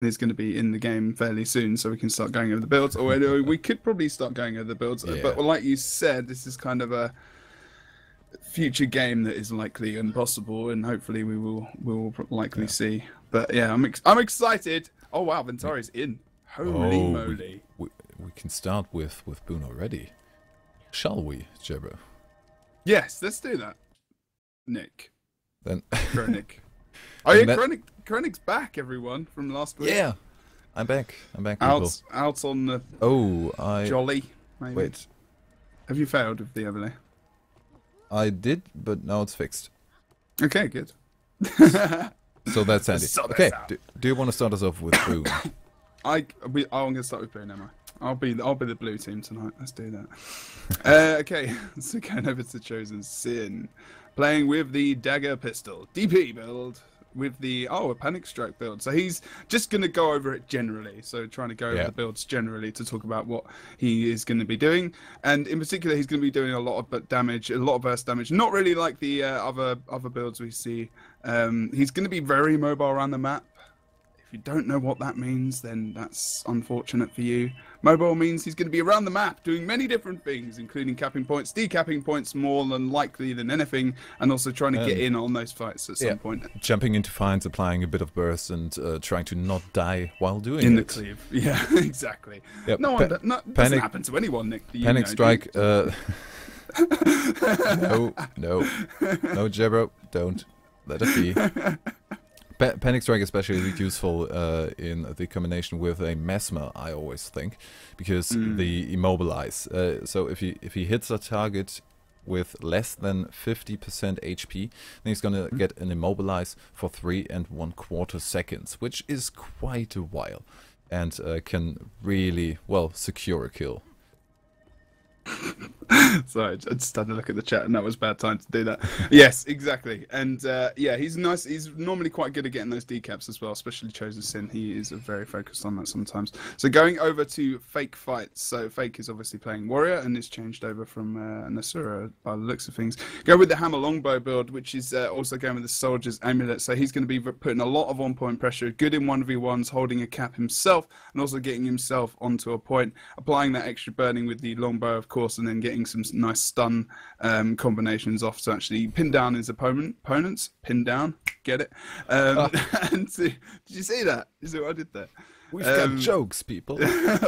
is going to be in the game fairly soon, so we can start going over the builds. Or anyway, we could probably start going over the builds, but like you said, this is kind of a future game that is likely impossible, and hopefully we will likely see. But yeah, I'm excited. Oh wow, Ventari's in. Holy moly! We can start with BooN already, shall we, Jebro? Yes, let's do that. Nick. Then Chronic. Oh yeah, Chronic's back, everyone, from last week. Yeah, I'm back. Out on the jolly. Maybe. Wait. Have you failed with the overlay? I did, but now it's fixed. Okay, good. So that's handy. Okay, do you want to start us off with BooN? I'm going to start with BooN, am I? I'll be the blue team tonight. Let's do that. Okay, so going over to Chosen Sin, playing with the dagger pistol DP build with the a panic strike build. So he's just going to go over it generally. So trying to go over the builds generally to talk about what he is going to be doing, and in particular, he's going to be doing a lot of damage, a lot of burst damage. Not really like the other builds we see. He's going to be very mobile around the map. If you don't know what that means, then that's unfortunate for you. Mobile means he's going to be around the map doing many different things, including capping points, decapping points more than likely than anything, and also trying to get in on those fights at some point. Jumping into fights, applying a bit of burst, and trying to not die while doing in the cleave. Yeah, exactly. Yep. Doesn't happen to anyone, Nick. Panic strike. No, Jebro, don't let it be. Panic Strike especially useful in the combination with a Mesmer, I always think, because the immobilize. So if he hits a target with less than 50% HP, then he's gonna get an immobilize for 3 1/4 seconds, which is quite a while, and can really secure a kill. Sorry, I just had to look at the chat, and that was a bad time to do that. Yes, exactly. And yeah, he's nice. He's normally quite good at getting those decaps as well, especially Chosen Sin. He is very focused on that sometimes. So going over to Fake fights. So Fake is obviously playing Warrior, and it's changed over from Nasura by the looks of things. Go with the Hammer Longbow build, which is also going with the Soldier's Amulet. So he's going to be putting a lot of on-point pressure, good in 1v1s, holding a cap himself, and also getting himself onto a point, applying that extra burning with the Longbow, of course, and then getting some nice stun combinations off to actually pin down his opponents. Pin down, get it? And did you see that? You see what I did there? We've got jokes, people.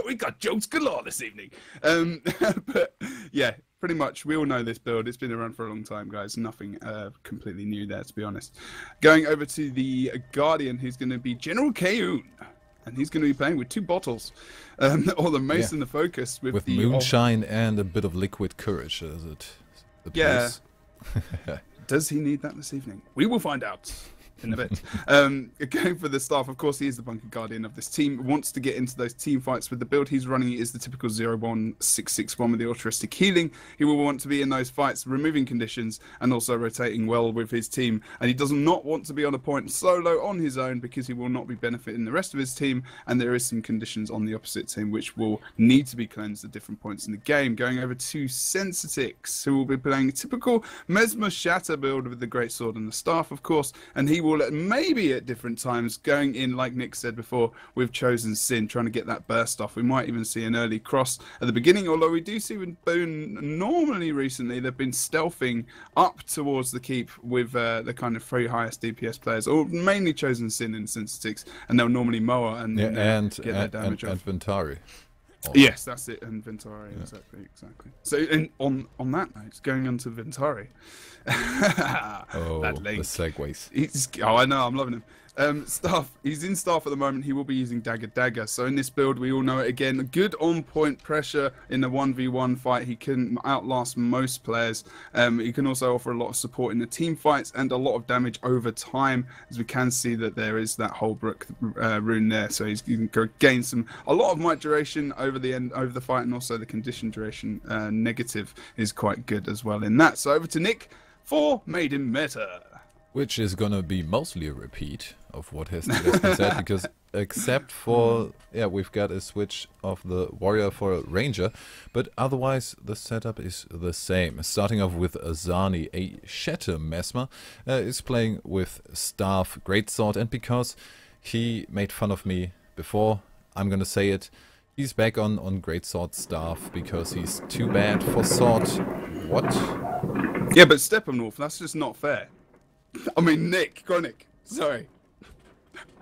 We got jokes galore this evening. But yeah, pretty much we all know this build. It's been around for a long time, guys. Nothing completely new there, to be honest. Going over to the Guardian, who's going to be General Kaun. And he's going to be playing with 2 bottles, or the Mace and the Focus with the moonshine and a bit of liquid courage. Is it? Does he need that this evening? We will find out in a bit. Going for the staff, of course, he is the Bunker Guardian of this team. Wants to get into those team fights with the build he's running. Is the typical 0-1-6-6-1 with the altruistic healing. He will want to be in those fights, removing conditions, and also rotating well with his team. And he does not want to be on a point solo on his own, because he will not be benefiting the rest of his team. And there is some conditions on the opposite team which will need to be cleansed at different points in the game. Going over to Sensitix, who will be playing a typical Mesmer Shatter build with the Great Sword and the Staff, of course. And he will maybe at different times going in, like Nick said before, with Chosen Sin, trying to get that burst off. We might even see an early cross at the beginning, although we do see with BooN normally recently they've been stealthing up towards the keep with the kind of 3 highest DPS players, or mainly Chosen Sin and Sensitix, and they'll normally mower and get their damage off. And Ventari. Yes, that's it, and Ventari, exactly. So, on that note, going on to Ventari. That link. The segues. I know, I'm loving him. Staff, he's in Staff at the moment. He will be using Dagger. So in this build, we all know it again. Good on-point pressure in the 1v1 fight. He can outlast most players. He can also offer a lot of support in the team fights and a lot of damage over time, as we can see that there is that Holbrook rune there. So he can gain a lot of might duration over the fight, and also the condition duration negative is quite good as well in that. So over to Nick for Maiden Meta. Which is gonna be mostly a repeat of what has just been said, because except for, we've got a switch of the Warrior for a Ranger, but otherwise the setup is the same. Starting off with Azani, a Shatter Mesmer, is playing with Staff, Greatsword, and because he made fun of me before. I'm gonna say it. He's back on Greatsword staff because he's too bad for sword. What? Yeah, but Steppenwolf, that's just not fair. I mean, Nick, Chronic. Sorry.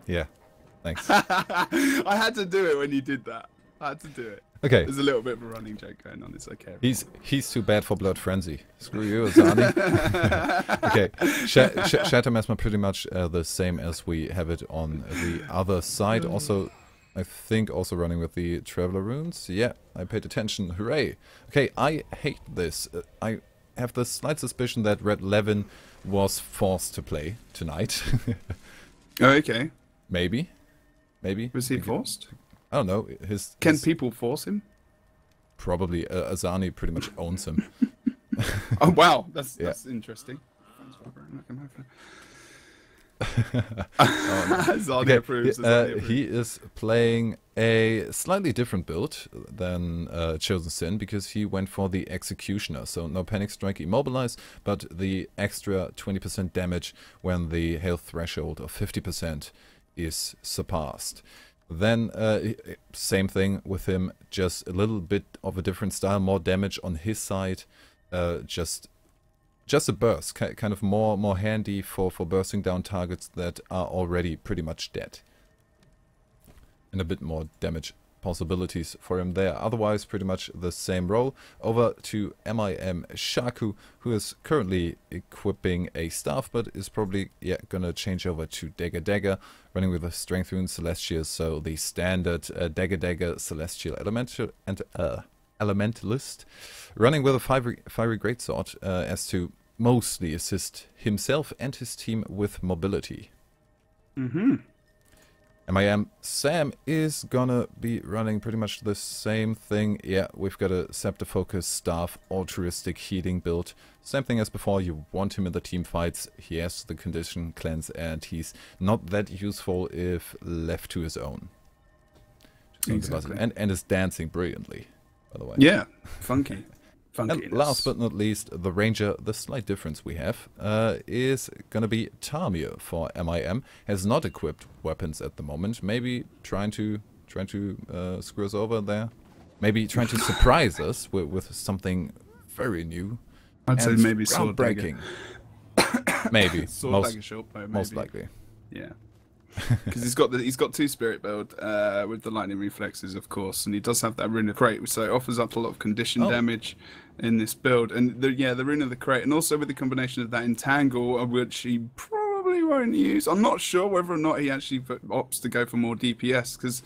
Yeah. Thanks. I had to do it when you did that. I had to do it. Okay. There's a little bit of a running joke going on. It's okay. He's too bad for Blood Frenzy. Screw you, Azani. Okay. Shatter Mesmer pretty much the same as we have it on the other side. Also, I think also running with the Traveler runes. Yeah, I paid attention. Hooray. Okay, I hate this. I have the slight suspicion that Red Levin was forced to play tonight. Oh, okay. Maybe. Was he forced? I don't know. Can people force him? Probably. Azani pretty much owns him. Oh wow, that's interesting. Azani approves. He is playing a slightly different build than Chosen Sin because he went for the Executioner. So no Panic Strike, Immobilize, but the extra 20% damage when the health threshold of 50% is surpassed. Then same thing with him, just a little bit of a different style, more damage on his side, just a burst, kind of more handy for bursting down targets that are already pretty much dead. And a bit more damage possibilities for him there. Otherwise, pretty much the same role. Over to MiM Shaku, who is currently equipping a staff, but is probably gonna change over to Dagger, running with a Strength Rune Celestial, so the standard Dagger Celestial Elementalist, running with a fiery Greatsword as to mostly assist himself and his team with mobility. MiM Sam is gonna be running pretty much the same thing. Yeah, we've got a Scepter Focus Staff altruistic healing build. Same thing as before, you want him in the team fights. He has the condition cleanse and he's not that useful if left to his own. Exactly. And is dancing brilliantly, by the way. Yeah, funky. And last but not least, the Ranger. The slight difference we have is going to be Tamir for MiM. Has not equipped weapons at the moment. Maybe trying to screw us over there. Maybe trying to surprise us with something very new. I'd say maybe sword breaking. Maybe. Sword dagger short bow, maybe. Most likely. Yeah. Because he's got 2 spirit build with the lightning reflexes, of course, and he does have that rune of crate, so it offers up a lot of condition damage in this build. And the rune of the crate, and also with the combination of that entangle, which he probably won't use. I'm not sure whether or not he actually opts to go for more DPS because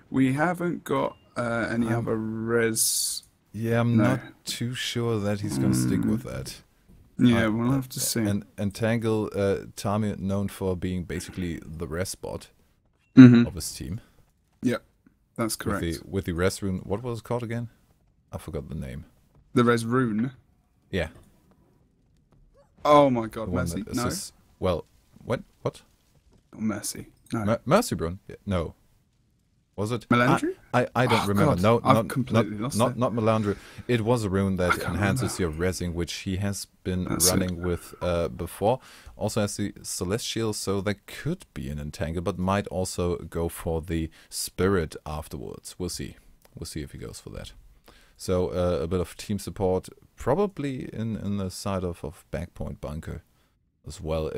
we haven't got any other res. Yeah, I'm not too sure that he's going to stick with that. Yeah, we'll have to see. And Entangle, Tamir known for being basically the res bot of his team. Yeah, that's correct. With the res rune, what was it called again? I forgot the name. The res rune? Yeah. Oh my god, Mercy. No. Well, what? Oh, Mercy. No. Mercy Brune? Yeah, no. Was it? Melandru? I don't remember. God, No, I've completely lost not it. Melandru. It was a rune that enhances your resing, which he has been running with before. Also has the Celestial, so that could be an Entangle, but might also go for the Spirit afterwards. We'll see. We'll see if he goes for that. So a bit of team support, probably in the side of Backpoint Bunker as well.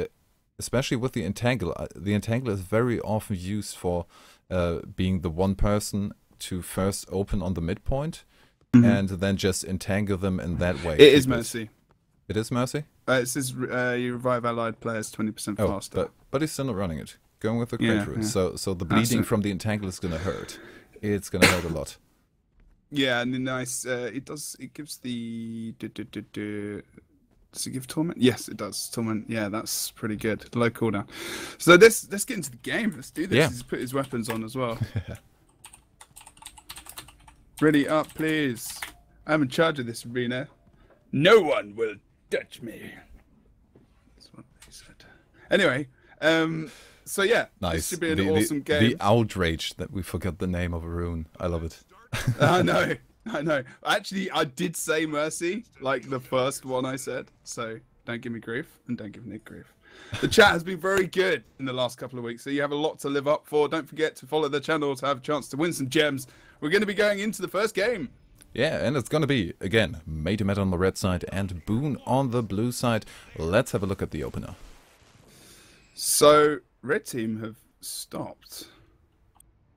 Especially with the Entangle. The Entangle is very often used for being the one person to first open on the midpoint and then just entangle them in that way. It is Mercy. It is Mercy? It says you revive allied players 20% faster. But he's still not running it. Going with the crate route. So the bleeding from the Entangle is going to hurt. It's going to hurt a lot. Yeah, and then nice. It gives the. Does it give Torment? Yes, it does. Torment. Yeah, that's pretty good. Low cooldown. So let's get into the game. Let's do this. Yeah. He's put his weapons on as well. Ready up, please. I'm in charge of this arena. No one will touch me. That's what they said. Anyway, so yeah, nice. This should be an awesome game. The outrage that we forgot the name of a rune. I love it. I know. Actually, I did say Mercy, like the first one I said. So don't give me grief and don't give Nick grief. The chat has been very good in the last couple of weeks, so you have a lot to live up for. Don't forget to follow the channel to have a chance to win some gems. We're going to be going into the first game. Yeah, and it's gonna be, again, MiM on the red side and BooN on the blue side. Let's have a look at the opener. So, red team have stopped.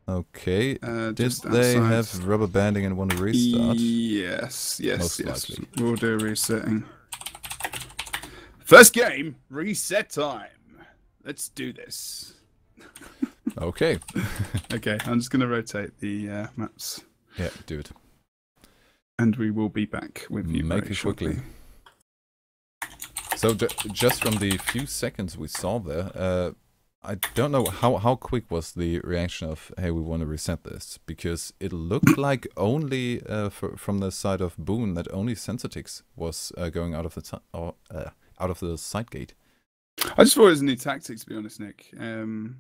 Okay, did Just they outside. have rubber banding and want to restart? Yes, Most likely. We'll do a resetting. First game, reset time. Let's do this. Okay. Okay, I'm just going to rotate the maps. Yeah, do it. And we will be back with you Make very it shortly. quickly. So just from the few seconds we saw there, I don't know how quick was the reaction of, hey, we want to reset this, because it looked like only from the side of BooN that only Sensitix was going out of the side gate. I just thought it was a new tactic, to be honest, Nick. I don't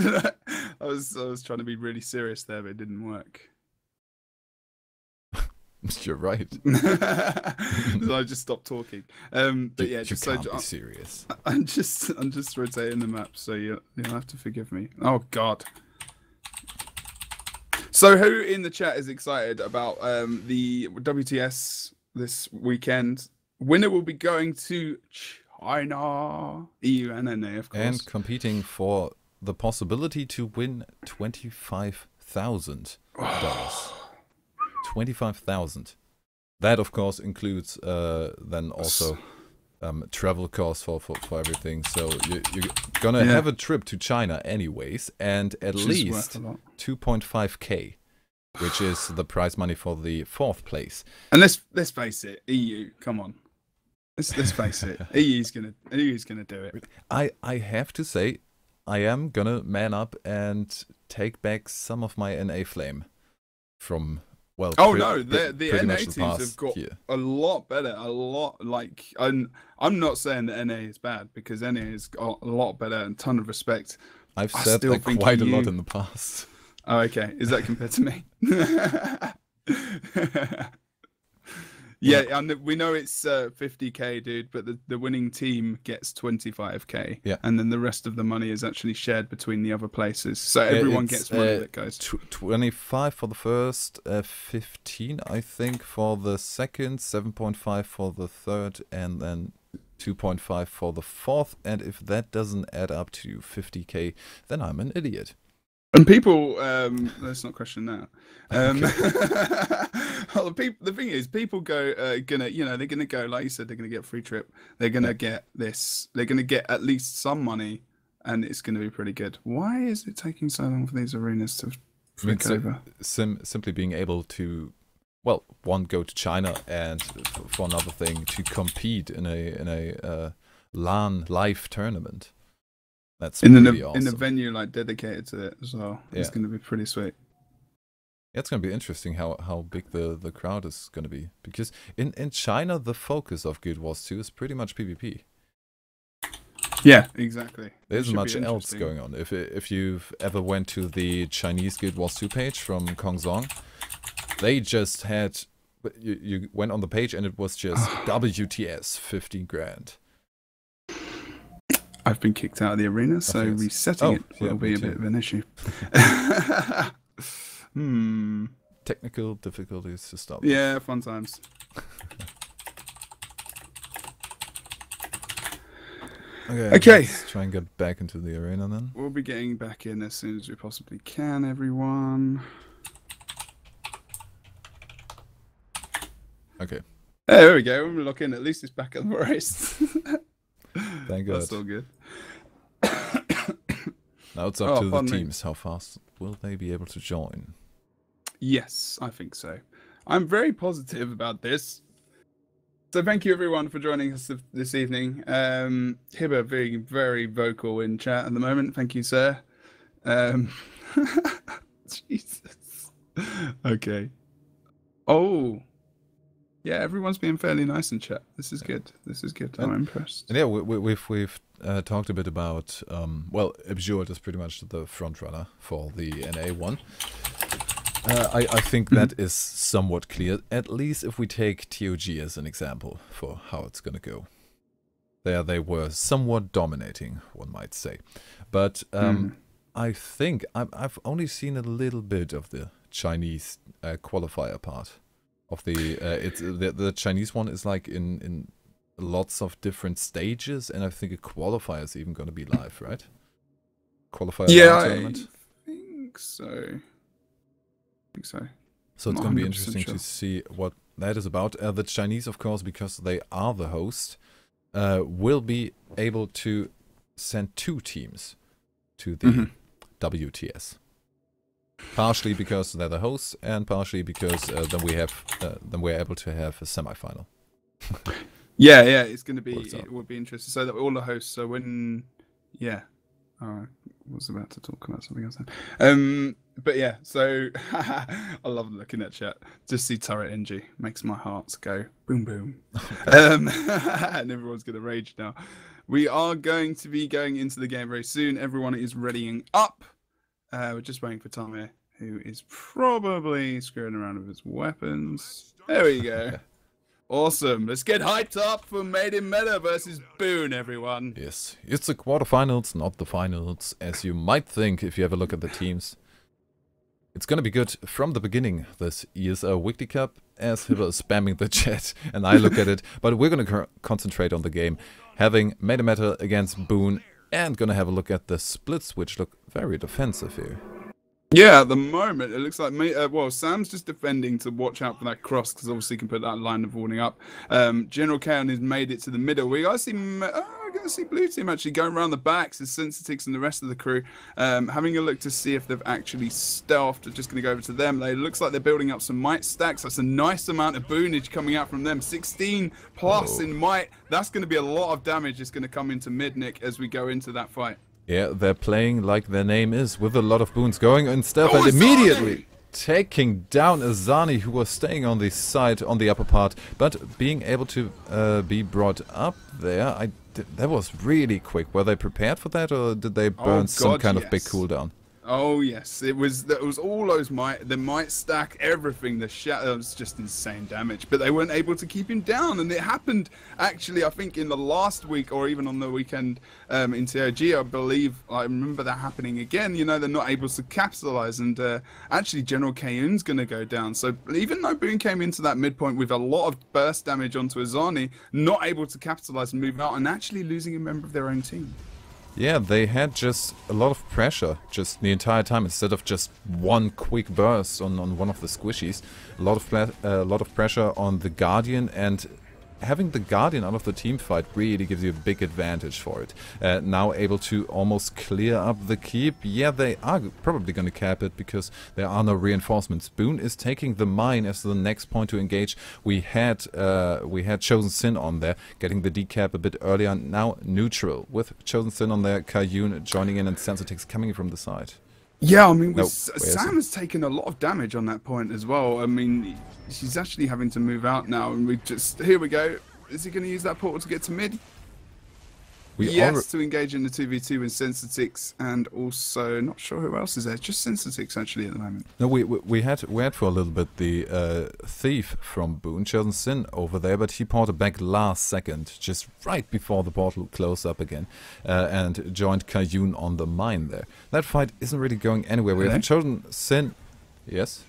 know. I was trying to be really serious there, but it didn't work. You're right. So I just stopped talking. But yeah, just you can't be serious. I'm just rotating the map, so you'll have to forgive me. Oh God. So who in the chat is excited about the WTS this weekend? Winner will be going to China, EU and NA, of course, and competing for the possibility to win $25,000. 25,000. That of course includes then also travel costs for everything. So you're gonna have a trip to China anyways, and at least 2.5K, which is the prize money for the 4th place. And let's face it, EU, come on. Let's face it, EU's gonna do it. I have to say, I am gonna man up and take back some of my NA flame from. Well, the NA teams have got a lot better. A lot, like, I'm not saying that NA is bad, because NA has got a lot better and a ton of respect. I've said that quite a lot in the past. Oh, okay. Is that compared to me? Yeah, and we know it's 50K, dude, but the winning team gets 25K. Yeah. And then the rest of the money is actually shared between the other places. So everyone gets money that goes. 25 for the first, 15, I think, for the second, 7.5 for the third, and then 2.5 for the 4th. And if that doesn't add up to 50K, then I'm an idiot. And people, let's not question that. Well, the thing is, people they're gonna go, like you said, they're gonna get a free trip. They're gonna get this. They're gonna get at least some money, and it's gonna be pretty good. Why is it taking so long for these arenas to flick over? Simply being able to, well, one, go to China, and for another thing, to compete in a LAN live tournament. That's really awesome. In a venue like dedicated to it as well. Yeah. It's going to be pretty sweet. Yeah, it's going to be interesting how big the crowd is going to be, because in China the focus of Guild Wars 2 is pretty much PvP. Yeah, exactly. There isn't much else going on. If you've ever went to the Chinese Guild Wars 2 page from Kongzong, they just had, you went on the page and it was just WTS 15 grand. I've been kicked out of the arena, so resetting it will be a bit of an issue. Technical difficulties to start. Yeah, fun times. Okay. Let's try and get back into the arena then. We'll be getting back in as soon as we possibly can, everyone. Okay. Hey, there we go. We're looking. At least it's back at the race. Thank God. That's all good. Now it's up to the teams. How fast will they be able to join? Yes, I think so. I'm very positive about this. So thank you everyone for joining us this evening. Hibber being very vocal in chat at the moment. Thank you, sir. Jesus. Okay. Oh. Yeah, everyone's being fairly nice in chat. This is good. This is good. I'm impressed. And yeah, we've talked a bit about well, Abjured is pretty much the front runner for the NA one. I think that is somewhat clear, at least if we take TOG as an example for how it's gonna go. There they were somewhat dominating, one might say. But I think I've only seen a little bit of the Chinese qualifier part of the. The Chinese one is like in lots of different stages, and I think a qualifier is even going to be live, right? Qualifier tournament. I think so. So it's going to be interesting to see what that is about. The Chinese, of course, because they are the host, will be able to send 2 teams to the WTS. Partially because they're the hosts, and partially because then we're able to have a semifinal. Yeah, it's going to be. It would be interesting. So that all the hosts. So when, I was about to talk about something else then. But yeah, so I love looking at chat. Just see Turret NG makes my hearts go boom boom. And everyone's gonna rage now. We are going to be going into the game very soon. Everyone is readying up. We're just waiting for Tom here, who is probably screwing around with his weapons. There we go. Awesome. Let's get hyped up for Made in Meta versus BooN, everyone. Yes, it's the quarterfinals, not the finals, as you might think if you have a look at the teams. It's going to be good from the beginning, this ESL Weekly Cup, as Hibber is spamming the chat, and I look at it. But we're going to concentrate on the game, having Made in Meta against BooN, and going to have a look at the splits, which look very defensive here. Yeah, at the moment, it looks like Sam's just defending to watch out for that cross, because obviously he can put that line of warning up. General Kaon has made it to the middle. We got to see Blue Team actually going around the backs as Sensitix and the rest of the crew. Having a look to see if they've actually stealthed. Just going to go over to them. It looks like they're building up some might stacks. That's a nice amount of boonage coming out from them. 16 plus in might. That's going to be a lot of damage. It's going to come into mid, Nick, as we go into that fight. Yeah, they're playing like their name is, with a lot of boons going in stealth, and immediately taking down Azani, who was staying on the side, on the upper part, but being able to be brought up there. That was really quick. Were they prepared for that, or did they burn some kind of big cooldown? Oh yes, it was all those the might stack, everything. The shadow was just insane damage, but they weren't able to keep him down, and it happened actually. I think in the last week, or even on the weekend in TOG, I believe I remember that happening again. You know, they're not able to capitalize, and actually General Kaon's going to go down. So even though BooN came into that midpoint with a lot of burst damage onto Azani, not able to capitalize and move out, and actually losing a member of their own team. Yeah, they had just a lot of pressure just the entire time, instead of just one quick burst on one of the squishies. A lot of pressure on the Guardian, and having the Guardian out of the team fight really gives you a big advantage for it. Now able to almost clear up the keep. Yeah, they are probably going to cap it because there are no reinforcements. BooN is taking the mine as the next point to engage. We had Chosen Sin on there, getting the decap a bit earlier. Now neutral with Chosen Sin on there, Kayun joining in, and Sensitix coming from the side. Yeah, I mean, Sam has taken a lot of damage on that point as well. I mean, she's actually having to move out now, and here we go. Is he going to use that portal to get to mid? Yes, to engage in the 2v2 with Sensitix, and also not sure who else is there. Just Sensitix actually at the moment. No, we had for a little bit the thief from BooN, Chosen Sin over there, but he ported back last second, just right before the portal closed up again, and joined Kayun on the mine there. That fight isn't really going anywhere. We have Chosen Sin. Yes.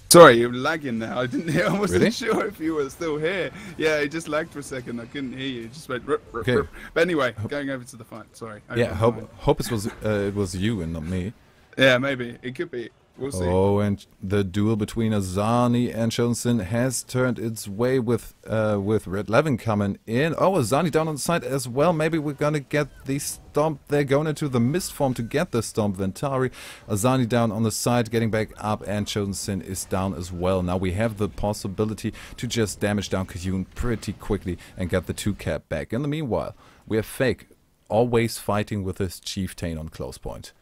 Sorry, you're lagging now. I didn't hear. I wasn't really? sure if you were still here. Yeah, it just lagged for a second. I couldn't hear you. It just went. Okay. But anyway, going over to the fight. Sorry. Yeah, hope it was you and not me. Yeah, maybe it could be. We'll see. Oh, and the duel between Azani and Chosen Sin has turned its way with Red Levin coming in. Oh, Azani down on the side as well. Maybe we're gonna get the stomp. They're going into the mist form to get the stomp. Ventari, Azani down on the side, getting back up, and Chosen Sin is down as well. Now we have the possibility to just damage down Kayun pretty quickly and get the 2-cap back. In the meanwhile, we have Fake always fighting with his Chieftain on close point.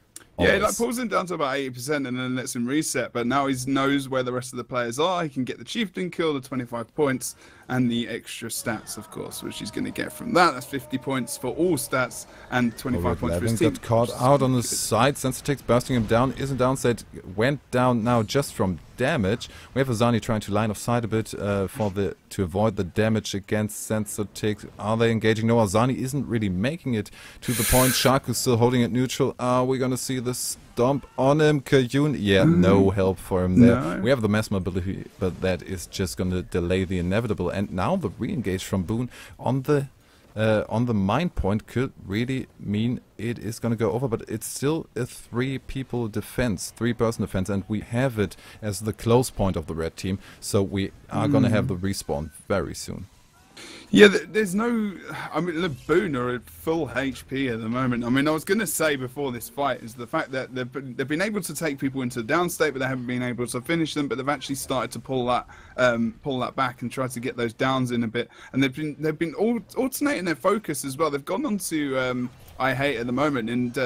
Yeah, he pulls him down to about 80% and then lets him reset, but now he knows where the rest of the players are. He can get the Chieftain kill, the 25 points, and the extra stats, of course, which he's going to get from that. That's 50 points for all stats and 25 points for his team. Got caught out on the side. Sensitix bursting him down. Isn't downside. Went down now just from damage. We have Azani trying to line of sight a bit to avoid the damage against Sensotix. Are they engaging? No, Azani isn't really making it to the point. Shaku still holding it neutral. Are we going to see the stomp on him? Kayun? Yeah, no help for him there. No. We have the Mesmer ability, but that is just going to delay the inevitable. And now the re-engage from BooN on the mine point could really mean it is going to go over, but it's still a 3-person defense, and we have it as the close point of the red team, so we are going to have the respawn very soon. Yeah, there's no... I mean, the BooN are at full HP at the moment. I mean, I was going to say before this fight is the fact that they've been able to take people into the down state, but they haven't been able to finish them, but they've actually started to pull that back and try to get those downs in a bit. And they've been alternating their focus as well. They've gone on to... I hate at the moment, and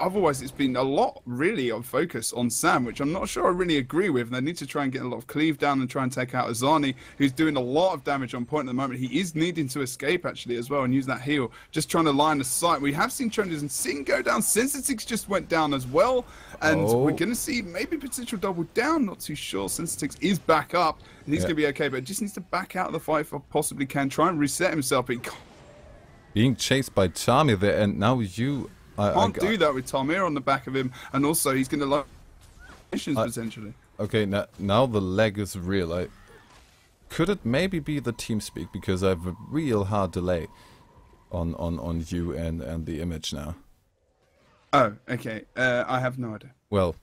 otherwise it's been a lot really of focus on Sam, which I'm not sure I really agree with. They need to try and get a lot of cleave down and try and take out Azani, who's doing a lot of damage on point at the moment. He is needing to escape actually as well and use that heal, just trying to line the sight. We have seen Trenders and Sin go down. Sensitix just went down as well, and we're going to see maybe potential double down, not too sure. Sensitix is back up, and he's going to be okay, but just needs to back out of the fight if I possibly can, try and reset himself, but he can't. Being chased by Tamir there, and now you... can't do that with Tamir on the back of him, and also he's going to lose missions potentially. Okay, now the lag is real. Could it maybe be the TeamSpeak, because I have a real hard delay on you and the image now. Oh, okay. I have no idea. Well...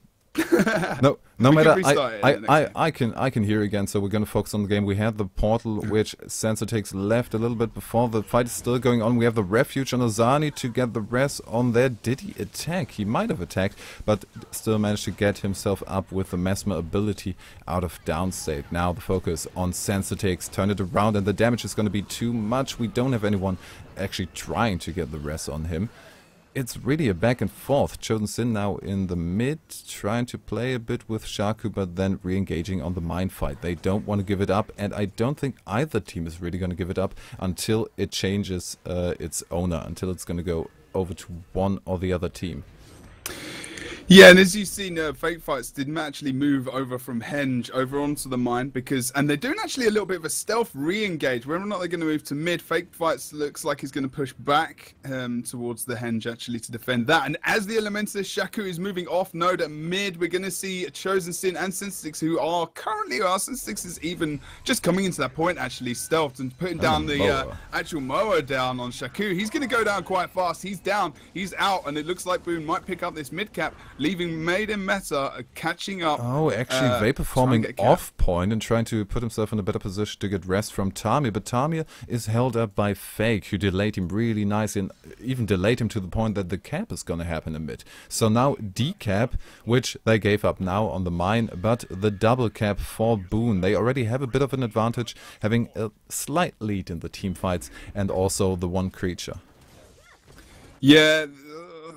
no matter, I can hear again, so we're gonna focus on the game. We had the portal, which Sensotix left a little bit before. The fight is still going on. We have the refuge on Azani to get the rest on there. Did he attack? He might have attacked, but still managed to get himself up with the Mesmer ability out of downstate. Now the focus on Sensotix, turn it around, and the damage is gonna be too much. We don't have anyone actually trying to get the rest on him. It's really a back and forth. Chosen Sin now in the mid, trying to play a bit with Shaku, but then re-engaging on the mine fight. They don't want to give it up, and I don't think either team is really going to give it up until it changes its owner, until it's going to go over to one or the other team. Yeah, and as you've seen, Fake Fights didn't actually move over from Henge over onto the mine and they're doing actually a little bit of a stealth re-engage. Whether or not they're going to move to mid, Fake Fights looks like he's going to push back towards the Henge actually to defend that. And as the Elementalist, Shaku is moving off node at mid, we're going to see Chosen Sin and Sensitix, who are currently, Sensitix is even just coming into that point actually, stealthed and putting down the actual mower down on Shaku. He's going to go down quite fast. He's down, he's out, and it looks like BooN might pick up this mid cap, leaving Maiden Meta catching up. Oh, actually Vapor forming off point and trying to put himself in a better position to get rest from Tamir. But Tamir is held up by Fake, who delayed him really nicely and even delayed him to the point that the cap is going to happen in mid. So now decap, which they gave up now on the mine, but the double cap for BooN. They already have a bit of an advantage, having a slight lead in the team fights and also the one creature. Yeah,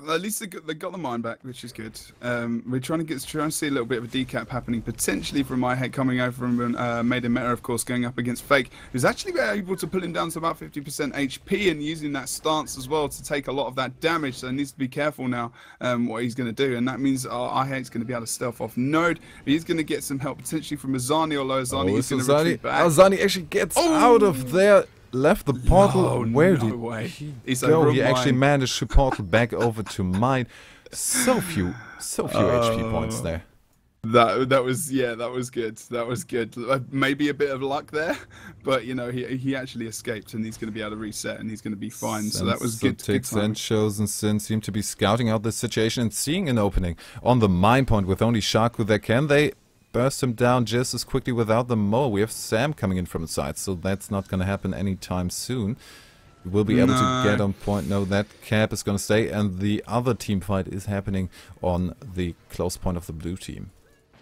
at least they got the mine back, which is good. We're trying to see a little bit of a decap happening, potentially from my head coming over from Maiden Meta, of course, going up against Fake, who's actually able to pull him down to about 50% HP and using that stance as well to take a lot of that damage. So he needs to be careful now what he's going to do, and that means I8's going to be able to stealth off node. He's going to get some help potentially from Azani, although Azani is going to retreat back. Azani actually gets out of there. Left the portal. Where did he go? He actually managed to portal back over to mine. So few HP points there. That was good. That was good. Maybe a bit of luck there, but you know he actually escaped, and he's going to be able to reset, and he's going to be fine. So that was good. Sensitix and Chosen Sin seem to be scouting out this situation and seeing an opening on the mine point with only Shaku there. Can they burst him down just as quickly without the mower? We have Sam coming in from the side, so that's not going to happen anytime soon. We will be able to get on point. No, that cap is going to stay, and the other team fight is happening on the close point of the blue team.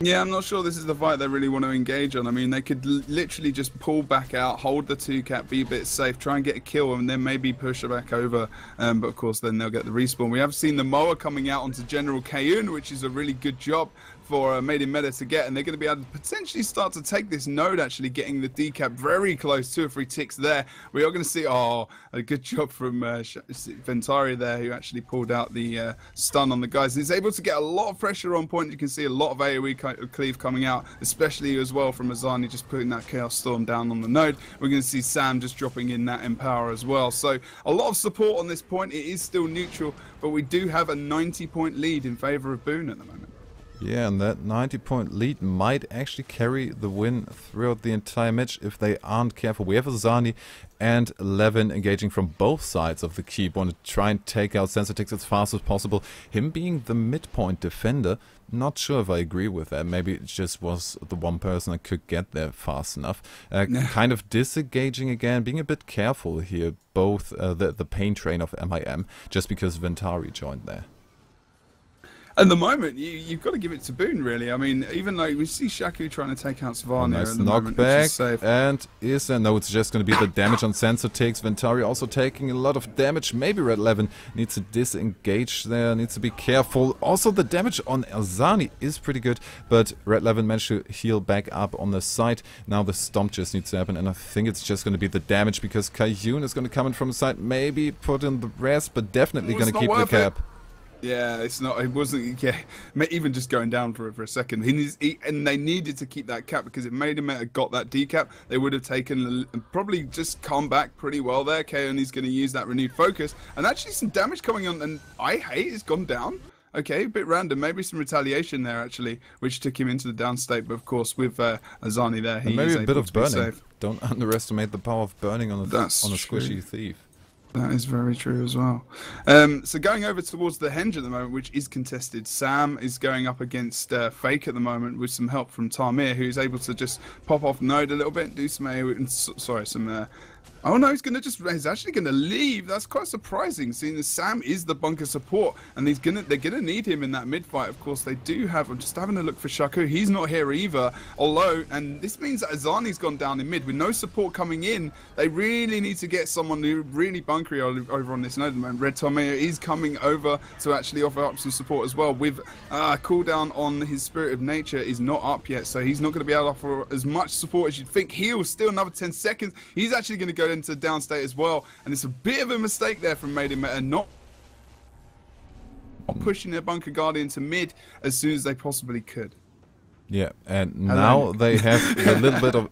Yeah, I'm not sure this is the fight they really want to engage on. I mean, they could literally just pull back out, hold the 2-cap, be a bit safe, try and get a kill, and then maybe push it back over. But of course, then they'll get the respawn. We have seen the mower coming out onto General Kayun, which is a really good job for Made in Meta to get, and they're going to be able to potentially start to take this node, actually getting the decap very close, 2 or 3 ticks there. We are going to see, a good job from Ventari there, who actually pulled out the stun on the guys. He's able to get a lot of pressure on point. You can see a lot of AoE cleave coming out, especially as well from Azani just putting that Chaos Storm down on the node. We're going to see Sam just dropping in that Empower as well. So a lot of support on this point. It is still neutral, but we do have a 90-point lead in favor of BooN at the moment. Yeah, and that 90-point lead might actually carry the win throughout the entire match if they aren't careful. We have Azani and Levin engaging from both sides of the keep. Want to try and take out Sensitix as fast as possible. Him being the midpoint defender, not sure if I agree with that. Maybe it just was the one person that could get there fast enough. Kind of disengaging again, being a bit careful here. Both the pain train of MIM, just because Ventari joined there. At the moment, you've got to give it to BooN, really. I mean, even though we see Shaku trying to take out Savannah nice at the moment, which is safe. And no, it's just going to be the damage on Sensitix. Ventari also taking a lot of damage. Maybe Red 11 needs to disengage there, needs to be careful. Also, the damage on Azani is pretty good, but Red 11 managed to heal back up on the side. Now the stomp just needs to happen, and I think it's just going to be the damage because Kayun is going to come in from the side, maybe put in the rest, but definitely going to keep the cap. Yeah, it's not. It wasn't. Yeah, even just going down for a second. And they needed to keep that cap because it made him got that decap. They would have taken probably just come back pretty well there. Keone's going to use that renewed focus and actually some damage coming on. And I hate it's gone down. Okay, a bit random. Maybe some retaliation there actually, which took him into the down state. But of course, with Azani there, he maybe is a bit able of to be burning. safe. Don't underestimate the power of burning on a squishy thief. That is very true as well. So going over towards the Henge at the moment, which is contested, Sam is going up against Fake at the moment with some help from Tarmir, who's able to just pop off node a little bit, do some oh no, he's actually gonna leave. That's quite surprising, seeing that Sam is the bunker support, and they're gonna need him in that mid fight. Of course, they do have. I'm just having a look for Shaku. He's not here either. Although, and this means that Azani's gone down in mid with no support coming in. They really need to get someone who really bunkery over on this node at the moment. Red Tomeo is coming over to actually offer up some support as well. With cooldown on his Spirit of Nature is not up yet, so he's not going to be able to offer as much support as you'd think. Heal still another 10 seconds. He's actually going to go into downstate as well, and it's a bit of a mistake there from Made in Meta not pushing their bunker guardian to mid as soon as they possibly could. Yeah, and now they have a little bit of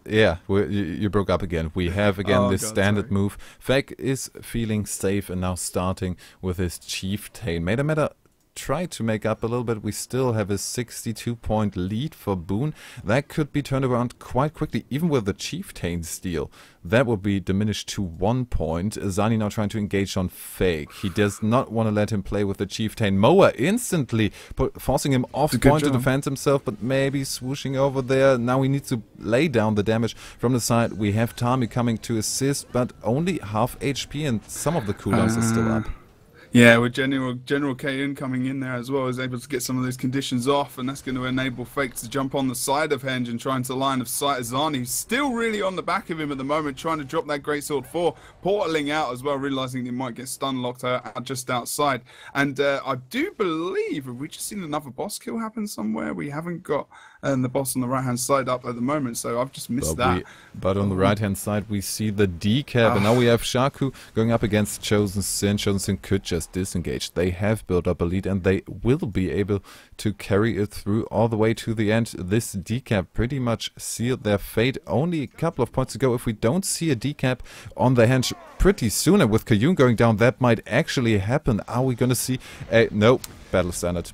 you broke up again. We have again this standard move. Fake is feeling safe and now starting with his Chieftain. Made in Meta try to make up a little bit. We still have a 62-point lead for BooN. That could be turned around quite quickly, even with the Chieftain steal. That will be diminished to 1 point. Zani now trying to engage on Fake. He does not want to let him play with the Chieftain. Moa instantly forcing him off point to defend himself, but maybe swooshing over there. Now we need to lay down the damage from the side. We have Tami coming to assist, but only half HP, and some of the cooldowns are still up. Yeah, with General Kayun coming in there as well, is able to get some of those conditions off, and that's going to enable Fake to jump on the side of Henge and trying to line of sight Azani, who's still really on the back of him at the moment, trying to drop that Greatsword 4, portaling out as well, realizing he might get stun locked out just outside. And I do believe, have we just seen another boss kill happen somewhere? We haven't got the boss on the right-hand side up at the moment, so I've just missed that. But on the right-hand side, we see the decap, and now we have Shaku going up against Chosen Sin. Chosen Sin could just disengage. They have built up a lead, and they will be able to carry it through all the way to the end. This decap pretty much sealed their fate. Only a couple of points to go. If we don't see a decap on the Henge pretty soon, and with Kayun going down, that might actually happen. Are we going to see a... No, battle standard.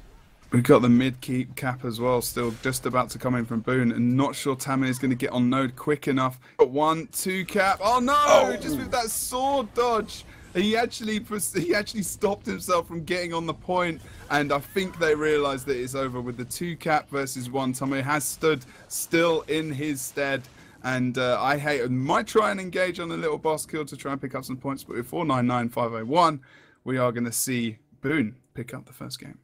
We've got the mid-keep cap as well, still just about to come in from BooN, and not sure Tamin is going to get on node quick enough. Got 1, 2 cap. Oh no! Just with that sword dodge, he actually stopped himself from getting on the point, and I think they realised that it's over with the 2 cap versus 1. Tamin has stood still in his stead. And I might try and engage on a little boss kill to try and pick up some points, but with 499,501, we are going to see BooN pick up the first game.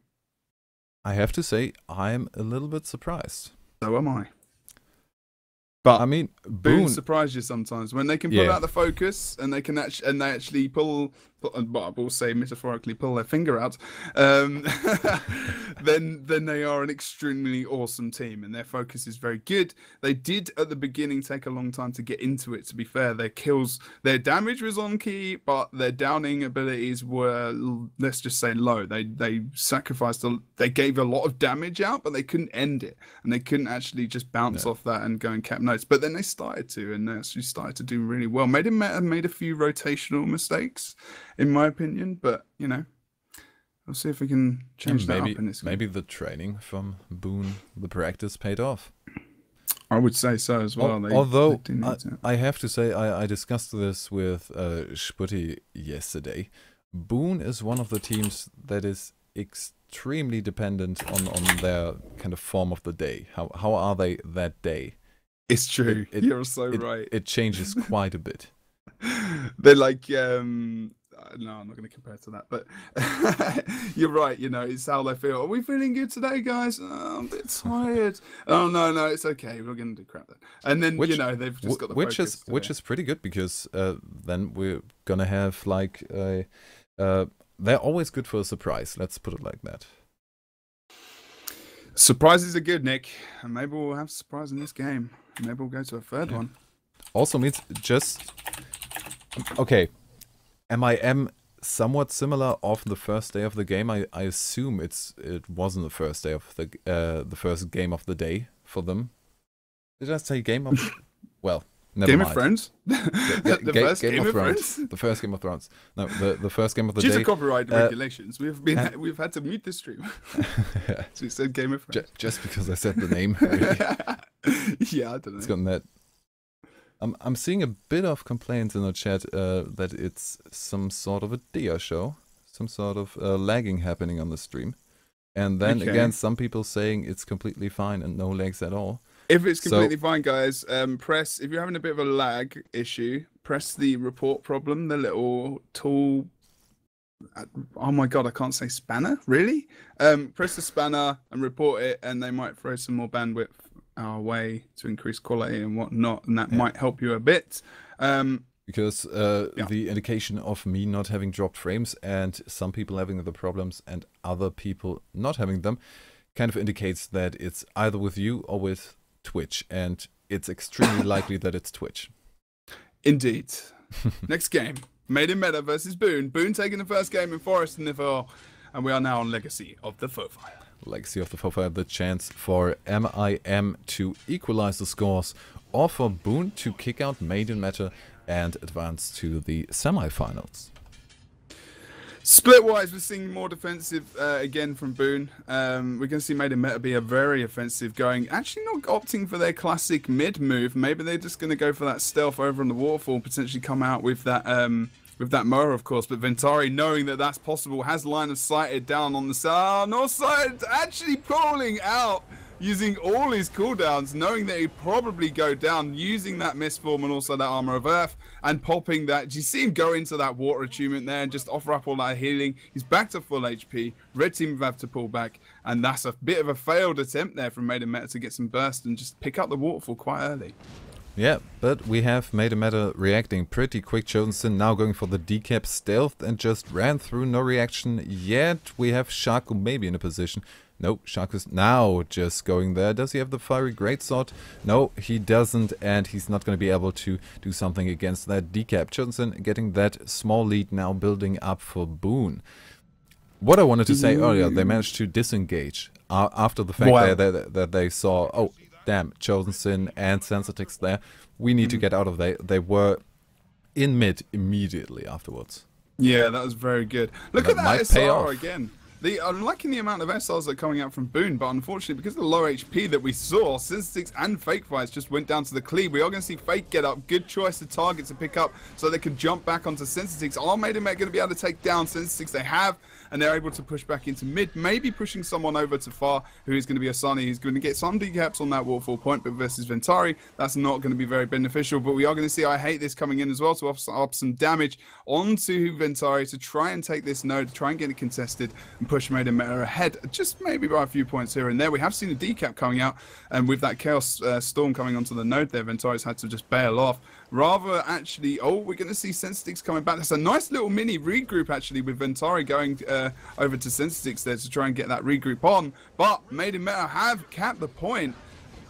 I have to say, I'm a little bit surprised. So am I. But I mean, BooN BooN, surprise you sometimes when they can pull yeah, out the focus and they can actually pull, well, we'll say metaphorically pull their finger out. Um, then they are an extremely awesome team, and their focus is very good. They did at the beginning take a long time to get into it. To be fair, their damage was on key, but their downing abilities were, let's just say, low. They sacrificed, they gave a lot of damage out, but they couldn't end it, and they couldn't actually just bounce off that and go and cap notes. But then they started to, and they actually started to do really well. Made a few rotational mistakes, in my opinion, but you know, we'll see if we can change that up in this game. Maybe the training from BooN, the practice paid off. I would say so as well. Although I have to say, I discussed this with Sputti yesterday. BooN is one of the teams that is extremely dependent on their kind of form of the day. How are they that day? It's true. You're so right. It changes quite a bit. They're like, no, I'm not going to compare to that, but you're right. You know, it's how they feel. Are we feeling good today, guys? Oh, I'm a bit tired. Oh no, it's okay. We're going to do crap then. And then you know they've just got the focus which is pretty good, because then we're gonna have like they're always good for a surprise. Let's put it like that. Surprises are good, Nick, and maybe we'll have a surprise in this game. Maybe we'll go to a third one. Also means just okay. MIM somewhat similar off the first day of the game. I assume it wasn't the first day of the first game of the day for them. Did I say game of? Well, never Game mind. of Thrones. The first Game of Thrones. The first Game of Thrones. No, the first game of the Due day. to copyright regulations, we've had to mute the stream. So we said Game of Thrones. Just because I said the name. Yeah, I don't know. It's gotten that. I'm seeing a bit of complaints in the chat that it's some sort of a Dia show, some sort of lagging happening on the stream, and then again some people saying it's completely fine and no lags at all. If it's completely fine, guys, press, if you're having a bit of a lag issue, press the report problem, the little tool. Oh my god, I can't say spanner, really? Press the spanner and report it, and they might throw some more bandwidth our way to increase quality and whatnot, and that might help you a bit. Because the indication of me not having dropped frames and some people having the problems and other people not having them kind of indicates that it's either with you or with Twitch, and it's extremely likely that it's Twitch. Indeed. Next game, Made in Meta versus BooN. BooN taking the first game in Forest and Nivelle, and we are now on Legacy of the Fofire. Legacy of the Fofire, the chance for MIM to equalize the scores, or for BooN to kick out Made in Meta and advance to the semi-finals. Split-wise, we're seeing more defensive again from BooN. We're going to see Made in Meta be a very offensive going. Actually not opting for their classic mid move. Maybe they're just going to go for that stealth over on the waterfall, potentially come out with that Moa, of course. But Ventari, knowing that that's possible, has line of sighted down on the north side, actually pulling out, using all his cooldowns, knowing that he'd probably go down, using that Mistform and also that Armor of Earth, and popping that. Do you see him go into that water attunement there and just offer up all that healing? He's back to full HP. Red team have to pull back, and that's a bit of a failed attempt there from Made in Meta to get some burst and just pick up the waterfall quite early. Yeah, but we have Made in Meta reacting pretty quick. Chosen now going for the decap stealth and just ran through, no reaction yet. We have Shaku maybe in a position. No, Shark is now just going there. Does he have the fiery greatsword? No, he doesn't, and he's not going to be able to do something against that decap. Johnson getting that small lead now, building up for BooN. What I wanted to say earlier, they managed to disengage after the fact that they saw, oh, damn, Chosen Sin and Sensitix there. We need to get out of there. They were in mid immediately afterwards. Yeah, that was very good. Look at that SR again. I'm liking the amount of SRs that are coming out from BooN, but unfortunately, because of the low HP that we saw, Sensitix and Fake Fights just went down to the cleave. We are going to see Fake get up. Good choice of target to pick up so they can jump back onto Sensitix. Are Made in Meta going to be able to take down Sensitix? They have, and they're able to push back into mid, maybe pushing someone over to far, who is going to be a Sunny. He's going to get some decaps on that waterfall point, but versus Ventari, that's not going to be very beneficial. But we are going to see I Hate This coming in as well to offer up some damage onto Ventari to try and take this node, try and get it contested, and push MiM ESL ahead, just maybe by a few points here and there. We have seen a decap coming out, and with that Chaos Storm coming onto the node there, Ventari's had to just bail off. Rather, actually, we're going to see Sensitix coming back. That's a nice little mini regroup, actually, with Ventari going over to Sensitix there to try and get that regroup on. But MiM ESL have capped the point.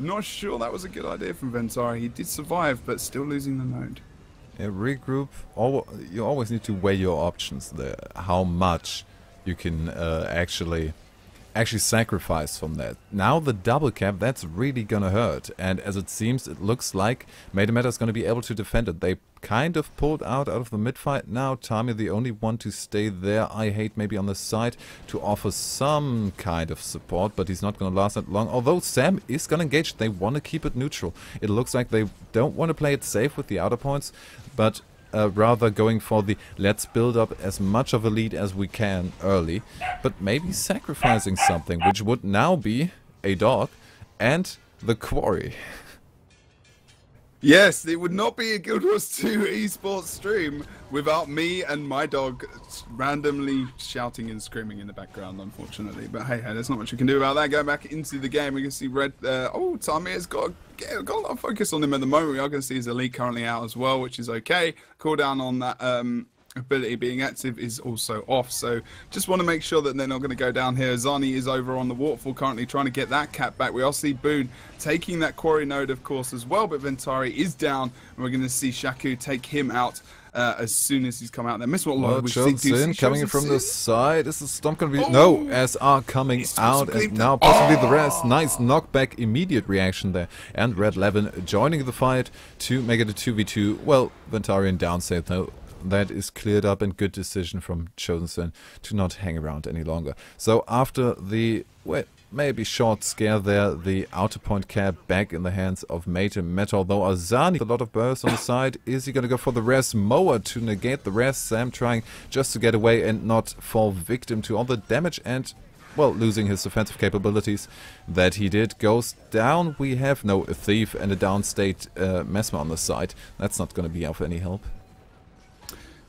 Not sure that was a good idea from Ventari. He did survive, but still losing the node. Yeah, regroup. You always need to weigh your options there. How much you can actually sacrifice from that. Now the double cap, that's really gonna hurt. And as it seems, it looks like MiM ESL is gonna be able to defend it. They kind of pulled out of the mid fight now. Tami the only one to stay there. I hate maybe on the side to offer some kind of support, but he's not gonna last that long. Although Sam is gonna engage, they want to keep it neutral. It looks like they don't want to play it safe with the outer points, but rather going for the let's build up as much of a lead as we can early, but maybe sacrificing something, which would now be a dog and the quarry. Yes, it would not be a Guild Wars 2 esports stream without me and my dog randomly shouting and screaming in the background, unfortunately. But hey, there's not much we can do about that. Going back into the game, we can see Red. Tami has got a lot of focus on him at the moment. We are going to see his elite currently out as well, which is okay. Cooldown on that ability being active is also off, so just want to make sure that they're not going to go down here. Zani is over on the waterfall currently trying to get that cap back. We all see BooN taking that quarry node, of course, as well, but Ventari is down, and we're going to see Shaku take him out as soon as he's come out there. Miss what well, Sin coming in from the side. Is the Stomp going to be... No, SR coming out, and now possibly the rest. Nice knockback, immediate reaction there. And Red 11 joining the fight to make it a 2v2. Well, Ventari and downside though. That is cleared up, and good decision from Chosen to not hang around any longer. So after the, well, maybe short scare there, the outer point cap back in the hands of MiM ESL. Although Azani, a lot of bursts on the side. Is he going to go for the res? Moa to negate the res. Sam trying just to get away and not fall victim to all the damage and, well, losing his offensive capabilities that he did. Goes down. We have a thief and a downstate Mesmer on the side. That's not going to be of any help.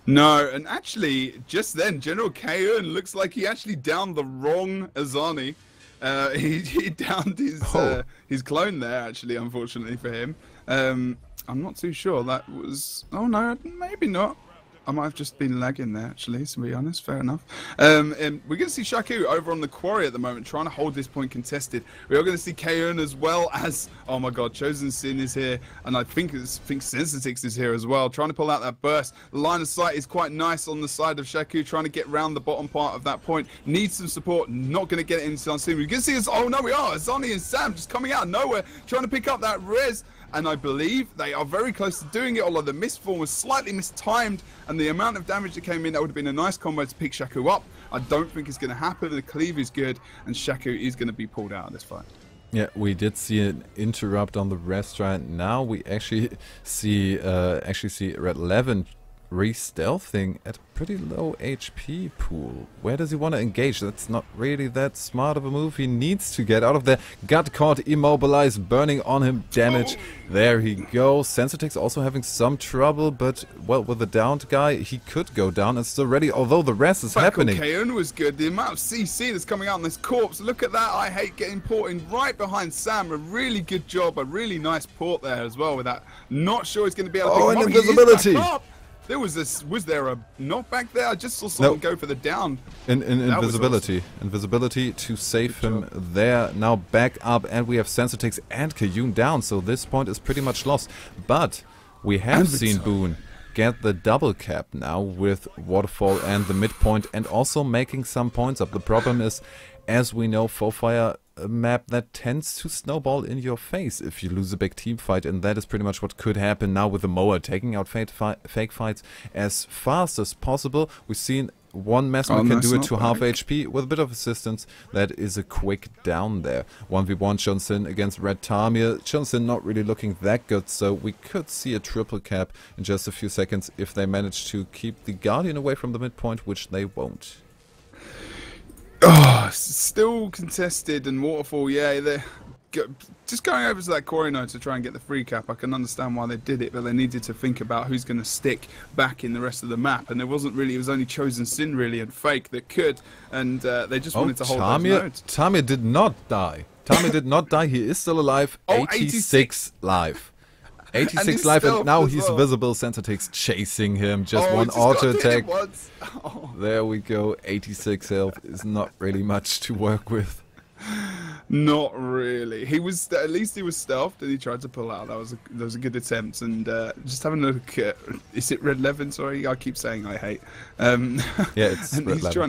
No, and actually, just then, General Kaun looks like he actually downed the wrong Azani. He downed his clone there, actually, unfortunately for him. I'm not too sure. That was... Oh, no, maybe not. I might have just been lagging there, actually, to be honest. Fair enough. And we're going to see Shaku over on the quarry at the moment, trying to hold this point contested. We are going to see Kaun as well as... Oh, my God, Chosen Sin is here. And I think Sensitix is here as well, trying to pull out that burst. The line of sight is quite nice on the side of Shaku, trying to get round the bottom part of that point. Needs some support. Not going to get it anytime soon. We're going to see us... Oh, no, we are. Azani and Sam just coming out of nowhere, trying to pick up that res. And I believe they are very close to doing it, although the misform was slightly mistimed, and the amount of damage that came in, that would have been a nice combo to pick Shaku up. I don't think it's going to happen. The cleave is good, and Shaku is going to be pulled out of this fight. Yeah, we did see an interrupt on the restaurant. Now we actually see Red 11 re-stealthing at a pretty low HP pool. Where does he want to engage? That's not really that smart of a move. He needs to get out of there. Got caught, immobilized, burning on him, damage. There he goes. Sensitix also having some trouble, but, well, with the downed guy, he could go down and still ready, although the rest is happening. Kaun was good. The amount of CC that's coming out on this corpse, look at that. I hate getting porting right behind Sam. A really good job, a really nice port there as well with that. Not sure he's going to be able to pick him up. Invisibility. There was this. Was there a knockback there? I just saw someone go for the down. Invisibility. Awesome. Invisibility to save him there. Now back up, and we have Sensitix and Kaun down, so this point is pretty much lost. But we have seen BooN get the double cap now with Waterfall and the midpoint, and also making some points up. The problem is, as we know, Fire a map that tends to snowball in your face if you lose a big team fight, and that is pretty much what could happen now with the Moa taking out fake fights as fast as possible. We've seen one Mesmer can do it to half HP with a bit of assistance. That is a quick down there. 1v1 Johnson against Red Tamir. Johnson not really looking that good, so we could see a triple cap in just a few seconds if they manage to keep the Guardian away from the midpoint, which they won't. Oh, still contested, and Waterfall, yeah, just going over to that quarry node to try and get the free cap. I can understand why they did it, but they needed to think about who's going to stick back in the rest of the map. And there wasn't really, it was only Chosen Sin really and Fake that could, and they just wanted to hold those nodes. Tamir did not die. Tamir did not die. He is still alive. 86 live. 86 life, and now he's visible. Sensatix chasing him. Just one auto attack. There we go. 86 health is not really much to work with. Not really. He was, at least he was stealthed and he tried to pull out. That was a good attempt. And just having a look at, is it Red 11? Sorry, I keep saying I hate. Yeah, it's and Red he's 11. trying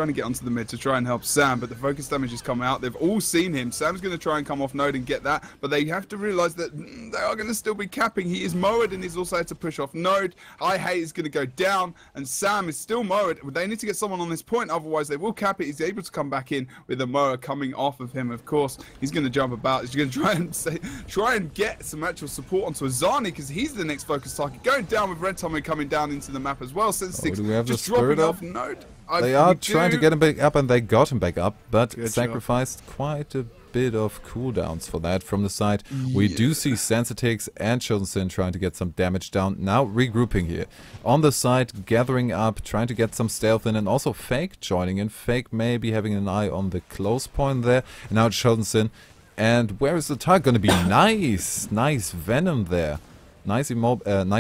to get onto the mid to try and help Sam, but the focus damage has come out. They've all seen him. Sam's going to try and come off node and get that, but they have to realize that they are going to still be capping. He is mowed and he's also had to push off node. I hate is going to go down and Sam is still mowed. They need to get someone on this point, otherwise they will cap it. He's able to come back in with the mower coming off of him. Of course, he's going to jump about. He's going to try and get some actual support onto Azani because he's the next focus target. Going down with Red Tommy coming down into the map as well. Sensatix do we have just the spirit dropping up? off node. They are trying to get him back up, and they got him back up, but sacrificed quite a bit of cooldowns for that from the side. Yeah. We do see Sensatix and Chosen Sin trying to get some damage down. Now regrouping here. On the side, gathering up, trying to get some stealth in, and also Fake joining in. Fake maybe having an eye on the close point there. And now Chosen Sin. And where is the target going to be? Nice! Nice Venom there. Nice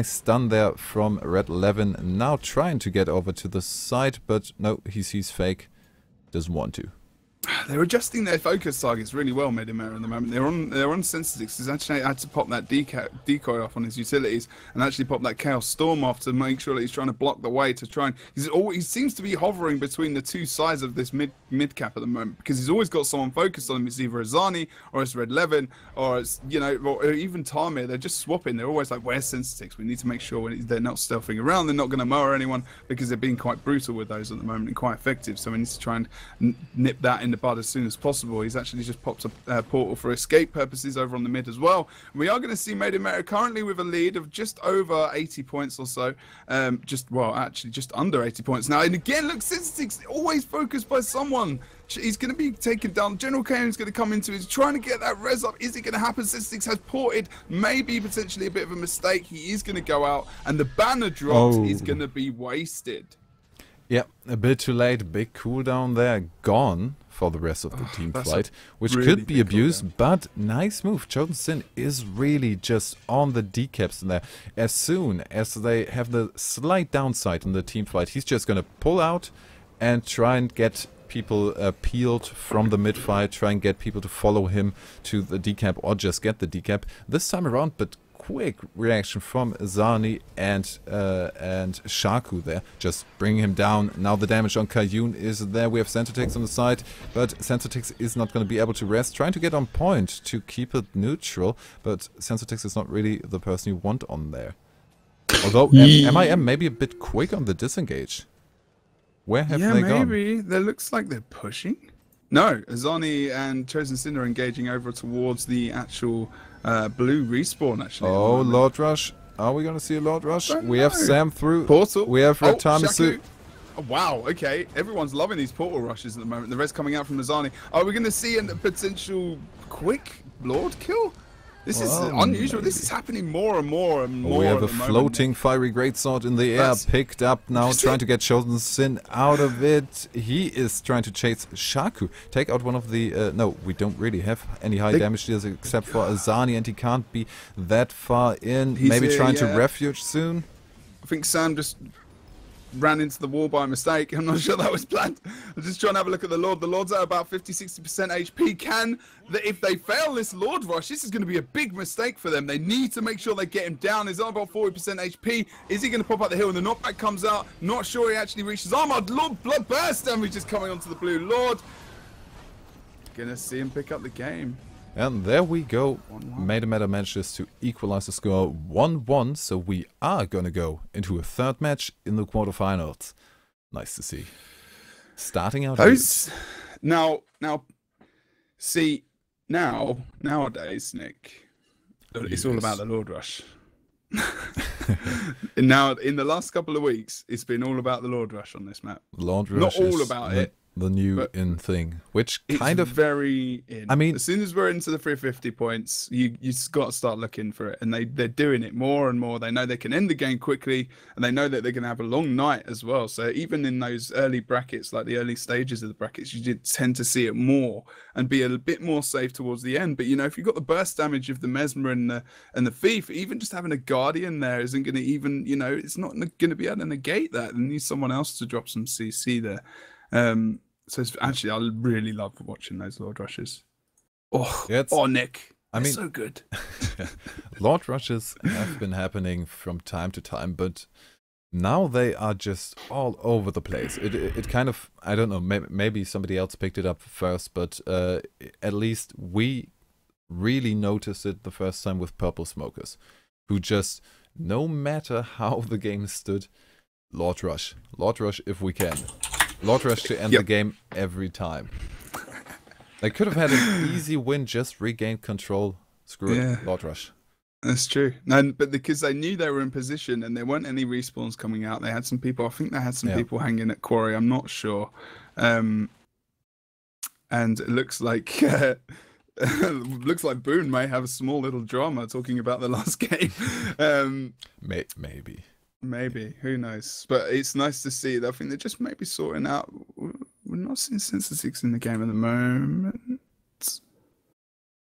stun there from Red 11. Now trying to get over to the side, but no, he sees Fake. Doesn't want to. They're adjusting their focus targets really well, MiM ESL, at the moment. They're on Sensatix. He's actually had to pop that decoy off on his utilities and actually pop that Chaos Storm off to make sure that he's trying to block the way to try and... he seems to be hovering between the two sides of this mid cap at the moment because he's always got someone focused on him. It's either Azani or it's Red 11 or it's, you know, or even Tamir. They're just swapping. They're always like, where's Sensatix? We need to make sure they're not stealthing around. They're not going to mower anyone because they're being quite brutal with those at the moment and quite effective. So we need to try and nip that in the bud as soon as possible. He's actually just popped a portal for escape purposes over on the mid as well. We are going to see MiM ESL currently with a lead of just over 80 points or so. Just under 80 points now. And again, look, Sensatix always focused by someone. He's going to be taken down. General Kane is going to come into it. He's trying to get that res up. Is it going to happen? Sensatix has ported. Maybe potentially a bit of a mistake. He is going to go out. And the banner dropped is going to be wasted. Yeah, a bit too late. Big cooldown there. Gone for the rest of the team fight, which really could be abused, but nice move. Chosen Sin is really just on the decaps in there. As soon as they have the slight downside in the team fight, he's just going to pull out and try and get people peeled from the mid fight, try and get people to follow him to the decap or just get the decap this time around, but quick reaction from Azani and Shaku there. Just bring him down. Now the damage on Kayun is there. We have Sensatix on the side, but Sensatix is not going to be able to rest. Trying to get on point to keep it neutral, but Sensatix is not really the person you want on there. Although MIM maybe a bit quick on the disengage. Where have they gone? Yeah, maybe. That looks like they're pushing. No, Azani and Chosen Sin are engaging over towards the actual blue respawn, actually. Oh, Lord Rush. Are we going to see a Lord Rush? We have Sam through. Portal. We have Tamisu. Oh, wow, okay. Everyone's loving these portal rushes at the moment. The rest coming out from Azani. Are we going to see a potential quick Lord kill? This is unusual. This is happening more and more and more. We have a floating fiery greatsword in the air, picked up now, trying to get Chosen Sin out of it. He is trying to chase Shaku. Take out one of the... no, we don't really have any high damage dealers except for Azani, and he can't be that far in. Maybe trying to refuge soon. I think Sam just ran into the wall by mistake. I'm not sure that was planned. I'm just trying to have a look at the Lord. The Lord's at about 50-60% HP. If they fail this Lord Rush, this is going to be a big mistake for them. They need to make sure they get him down. He's on about 40% HP. Is he going to pop up the hill and the knockback comes out? Not sure he actually reaches Armored. Lord Blood Burst damage is coming onto the blue Lord. Gonna see him pick up the game. And there we go. MiM ESL manages to equalize the score 1-1. So we are going to go into a third match in the quarterfinals. Nice to see. Starting out nowadays, Nick, it's all about the Lord Rush. And now, in the last couple of weeks, it's been all about the Lord Rush on this map. Lord Rush not all about it. the new in thing, which kind of very in. I mean, as soon as we're into the 350 points, you just got to start looking for it, and they're doing it more and more. They know they can end the game quickly, and they know that they're going to have a long night as well. So even in those early brackets, like the early stages of the brackets, you did tend to see it more and be a bit more safe towards the end. But you know, if you've got the burst damage of the Mesmer and the Thief, even just having a Guardian there isn't going to even, you know, it's not going to be able to negate that. And need someone else to drop some CC there. So it's, actually, I really love watching those Lord Rushes. Oh, yeah, Nick, I mean, so good. Lord Rushes have been happening from time to time, but now they are just all over the place. It kind of, I don't know, maybe somebody else picked it up first, but at least we really noticed it the first time with Purple Smokers, who just, no matter how the game stood, Lord Rush if we can. Lord Rush to end the game every time. They could have had an easy win, just regained control. Screw it, Lord Rush. That's true. And but because they knew they were in position and there weren't any respawns coming out, they had some people. I think they had some people hanging at Quarry. I'm not sure. And it looks like BooN may have a small little drama talking about the last game. Maybe, who knows? But it's nice to see that. I think they're just maybe sorting out. We're not seeing Sensitics in the game at the moment.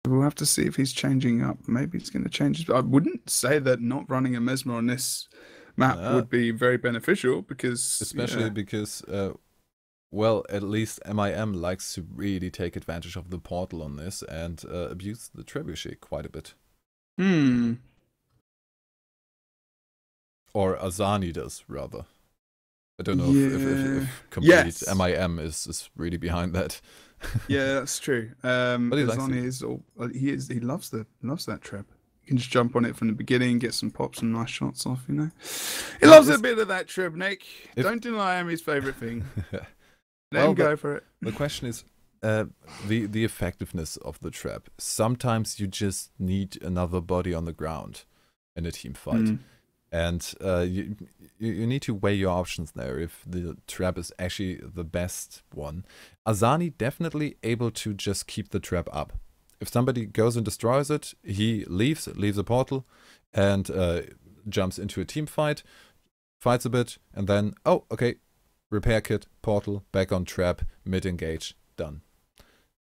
We'll have to see if he's changing up. Maybe he's going to change. I wouldn't say that not running a Mesmer on this map would be very beneficial, because especially because well, at least MiM likes to really take advantage of the portal on this and abuse the trebuchet quite a bit. Or Azani does, rather. I don't know if complete MiM is really behind that. Yeah, that's true. But he loves that trap. You can just jump on it from the beginning, get some pops and nice shots off, you know. He loves a bit of that trip, Nick. Don't deny him his favourite thing. Let him go for it. The question is the effectiveness of the trap. Sometimes you just need another body on the ground in a team fight. And you need to weigh your options there if the trap is actually the best one. Azani definitely able to just keep the trap up. If somebody goes and destroys it, he leaves a portal, and jumps into a team fight, fights a bit, and then, oh, okay, repair kit, portal, back on trap, mid-engage, done.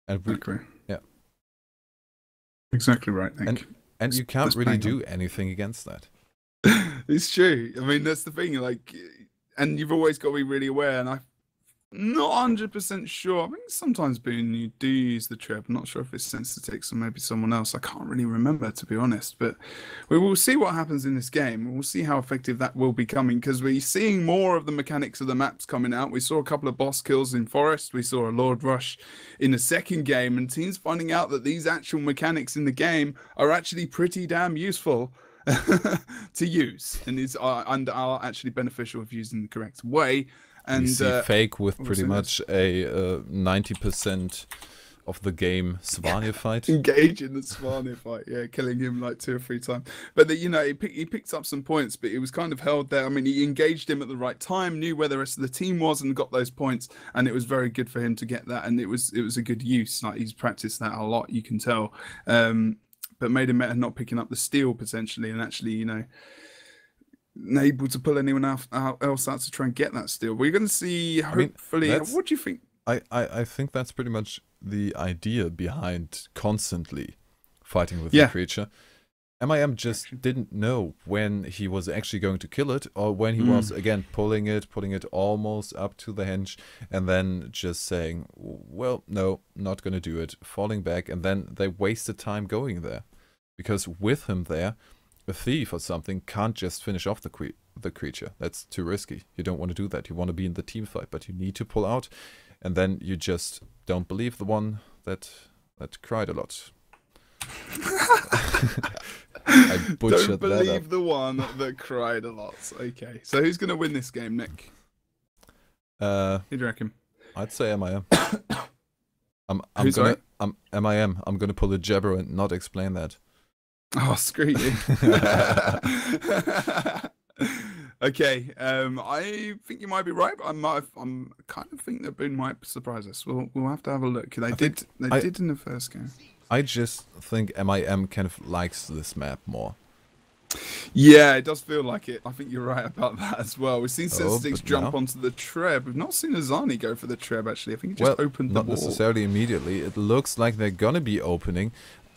And exactly right, Nick. And you can't really do anything against that. It's true. I mean, that's the thing. Like, and you've always got to be really aware. And I'm not 100% sure. I think sometimes BooN, you do use the trip. I'm not sure if it's Sensitics or maybe someone else. I can't really remember, to be honest. But we will see what happens in this game. We'll see how effective that will be coming, because we're seeing more of the mechanics of the maps coming out. We saw a couple of boss kills in Forest. We saw a Lord Rush in the second game, and teams finding out that these actual mechanics in the game are actually pretty damn useful to use, and are actually beneficial if used in the correct way. And you see Fake with pretty much a 90% of the game Svanir fight. Engage in the Svanir fight, killing him like 2 or 3 times. But you know, he picked up some points, but it was kind of held there. I mean, he engaged him at the right time, knew where the rest of the team was, and got those points. And it was very good for him to get that. And it was a good use. Like, he's practiced that a lot, you can tell. But made him better not picking up the steal potentially, and actually, you know, able to pull anyone else out to try and get that steal. We're going to see, hopefully. What do you think? I think that's pretty much the idea behind constantly fighting with the creature. MiM just didn't know when he was actually going to kill it, or when he was again pulling it almost up to the hinge, and then just saying, well, no, not going to do it, falling back, and then they wasted time going there. Because with him there, a thief or something can't just finish off the creature. That's too risky. You don't want to do that. You want to be in the team fight, but you need to pull out, and then you just don't believe the one that cried a lot. I butchered Don't believe the one that cried a lot. Okay, so who's gonna win this game, Nick? Who do you reckon? I'd say MiM. MiM. I'm gonna pull a Jebro and not explain that. Oh, screw you. Okay, I think you might be right, but I'm kind of think that BooN might surprise us. We'll have to have a look. They did in the first game. I just think MIM kind of likes this map more. Yeah, it does feel like it. I think you're right about that as well. We've seen Oh, sPVP jump onto the treb. We've not seen Azani go for the treb, actually. I think he just opened the not wall. necessarily immediately. It looks like they're gonna be opening.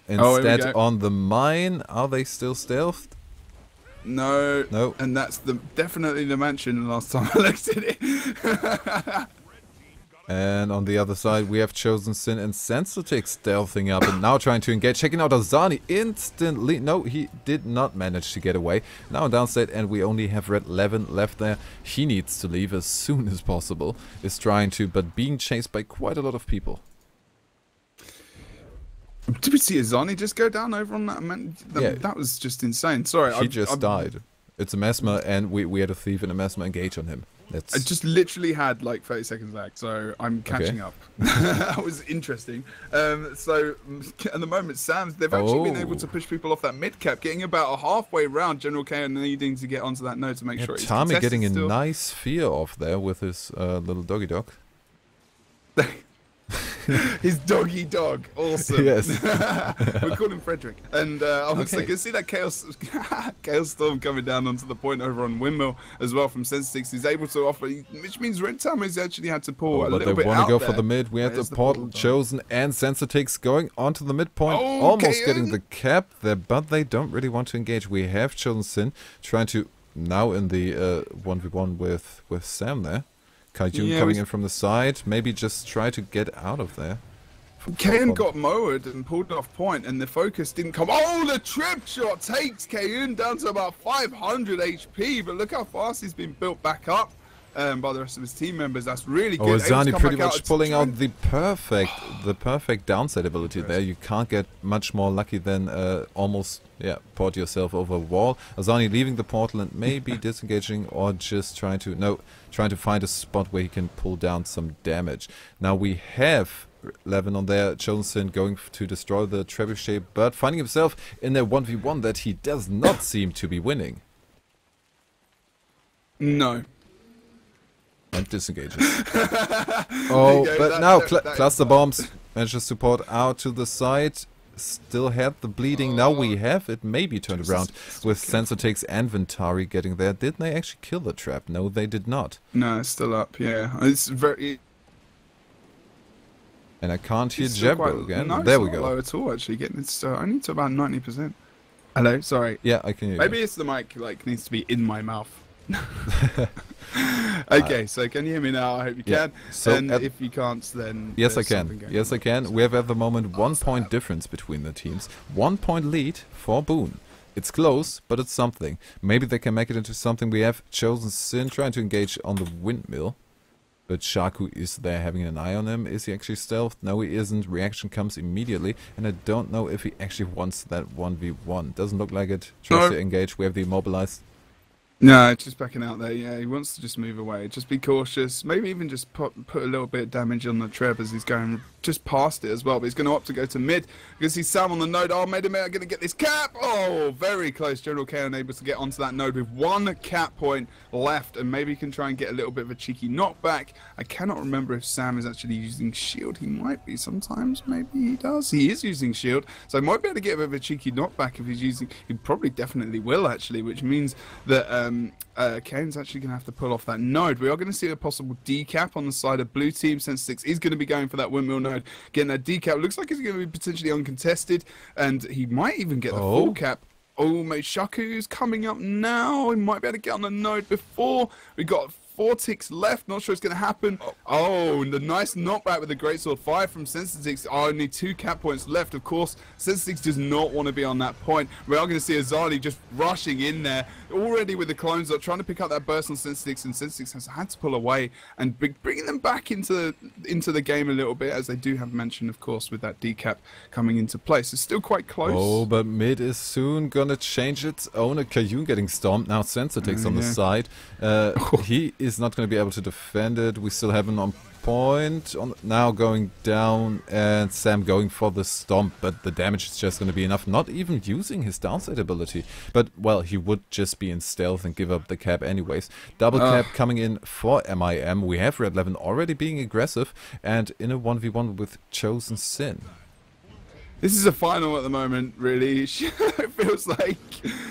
Instead, on the mine, are they still stealthed? No. No. And that's definitely the mansion last time I looked at it. And on the other side, we have Chosen Sin and Sensotix stealthing up and now trying to engage. Checking out Azani instantly. No, he did not manage to get away. Now downstate, and we only have Red Levin left there. He needs to leave as soon as possible. Is trying to, but being chased by quite a lot of people. Did we see Azani just go down over on that? Yeah. That was just insane. Sorry. He just died. It's a Mesmer, and we had a Thief and a Mesmer engage on him. I just literally had like 30 seconds lag, so I'm catching up. That was interesting. So at the moment, they've actually been able to push people off that mid cap, getting about a halfway round. General K and needing to get onto that node to make sure it's Tommy getting still. A nice fear off there with his little doggy dog. His doggy dog, awesome. Yes. We call him Frederick. And obviously, you can see that Chaos Storm coming down onto the point over on Windmill as well from sensTix. He's able to offer, which means Red Tammy's actually had to pull a little bit out. But they want to go there. for the mid. We have the portal chosen and sensTix going onto the midpoint, almost getting the cap there, but they don't really want to engage. We have Chosen Sin trying to now in the 1v1 with Sam there. Kaiju coming in from the side, maybe just try to get out of there. Kayon got mowed and pulled off point, and the focus didn't come. Oh, the trip shot takes Kayon down to about 500 HP, but look how fast he's been built back up by the rest of his team members. That's really good. Azani pretty much pulling out the perfect downside ability there. You can't get much more lucky than almost port yourself over a wall. Azani leaving the portal and maybe disengaging or just trying to find a spot where he can pull down some damage. Now we have Levin on there, Johnson going to destroy the trebuchet, but finding himself in a 1v1 that he does not seem to be winning. No. And disengages. But now cluster bombs manages to port out to the side. Still had the bleeding. Now we have it maybe turned around with sensTix and Ventari getting there. Did they actually kill the trap? No, they did not. No, it's still up. Yeah, it's very. And I can't hear Jebro again. No, there we go. Not low at all. Actually, getting it only to about 90%. Hello, sorry. Yeah, I can hear you. Maybe it's the mic needs to be in my mouth. Okay, so can you hear me now? I hope you can. So and if you can't, then yes, I can. Yes, I can. We have at the moment 1 point difference between the teams. 1 point lead for BooN. It's close, but it's something. Maybe they can make it into something. We have Chosen Sin trying to engage on the windmill. But Shaku is there having an eye on him. Is he actually stealthed? No, he isn't. Reaction comes immediately. And I don't know if he actually wants that 1v1. Doesn't look like it. Tries to engage. We have the immobilized. No, it's just backing out there. Yeah, he wants to just move away. Just be cautious. Maybe even just put a little bit of damage on the treb as he's going just past it as well. But he's going to opt to go to mid because he's Sam on the node. Oh, made him out. Going to get this cap. Oh, very close. General K unable to get onto that node with 1 cap point left. And maybe he can try and get a little bit of a cheeky knockback. I cannot remember if Sam is actually using shield. He might be sometimes. Maybe he does. He is using shield. So he might be able to get a bit of a cheeky knockback if he's using. He probably definitely will actually, which means that Kane's actually going to have to pull off that node. We are going to see a possible decap on the side of blue team. sensTix is going to be going for that windmill node, getting that decap. Looks like he's going to be potentially uncontested, and he might even get the full cap. Oh, mate, Shaku's coming up now. He might be able to get on the node before. We got 4 ticks left. Not sure it's going to happen. Oh, the nice knockback with the greatsword 5 from sensTix. Only 2 cap points left. Of course, sensTix does not want to be on that point. We are going to see Azani just rushing in there. Already with the clones up, trying to pick up that burst on sensTix, and sensTix has had to pull away and bringing them back into the game a little bit, as they do have mentioned, of course, with that decap coming into place. It's still quite close. Oh, but mid is soon going to change its own. Kayun getting stomped. Now sensTix on the side. He is not going to be able to defend it. We still have him on point now going down, and Sam going for the stomp, but the damage is just going to be enough, not even using his downside ability. But, well, he would just be in stealth and give up the cap anyways. Double cap coming in for MiM. We have Red 11 already being aggressive, and in a 1v1 with Chosen Sin. This is a final at the moment, really. It feels like,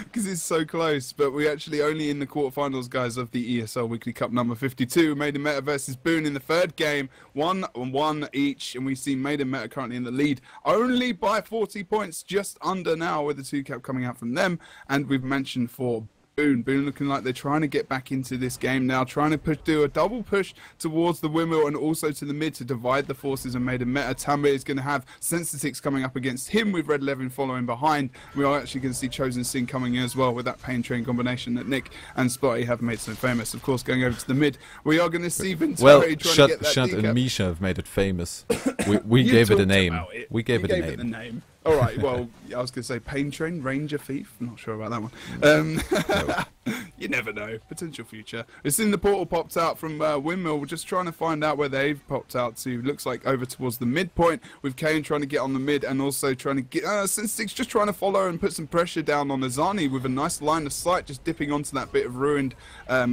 because it's so close. But we're actually only in the quarterfinals, guys, of the ESL Weekly Cup number 52. MiM Meta versus BooN in the third game. 1-1 each. And we see MiM Meta currently in the lead. Only by 40 points, just under now, with the 2 cap coming out from them. And we've mentioned for BooN looking like they're trying to get back into this game now, trying to do a double push towards the windmill and also to the mid to divide the forces and MiM Meta. Tamba is going to have Sensitix coming up against him with Red 11 following behind. We are actually going to see Chosen Sin coming in as well with that Pain Train combination that Nick and Spotty have made so famous. Of course, going over to the mid, we are going to see Ventari trying to get that Shut decap. and Misha have made it famous. We gave it a name. We gave it a name. All right, well, I was going to say Pain Train, Ranger Thief. I'm not sure about that one. You never know. Potential future. It's in the portal popped out from Windmill. We're just trying to find out where they've popped out to. Looks like over towards the midpoint with Kane trying to get on the mid and also trying to get... Sensitix just trying to follow and put some pressure down on Azani with a nice line of sight, just dipping onto that bit of ruined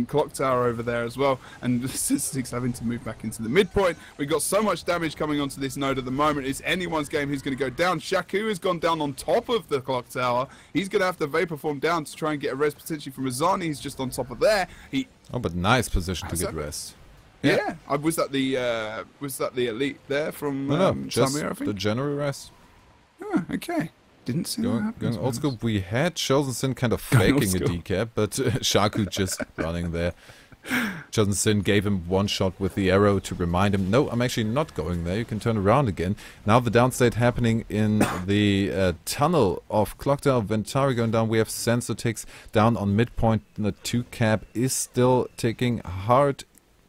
clock tower over there as well. And Sensitix having to move back into the midpoint. We've got so much damage coming onto this node at the moment. It's anyone's game who's going to go down. Shaku has gone down on top of the clock tower. He's going to have to vapor form down to try and get a res potentially from Azani. He's just on top of there. Oh, but nice position to get rest. Yeah. Was that the elite there from no, just Samir, I think? the general rest. Oh, okay. Didn't see that happen. Going old school. We had Chosen Sin kind of faking a decap, but Shaku just running there. Chosen Sin gave him one shot with the arrow to remind him, no, I'm actually not going there, you can turn around again. Now the downstate happening in the tunnel of Clock Tower. Ventari going down, we have Sensitix down on midpoint. The 2 cap is still taking hard.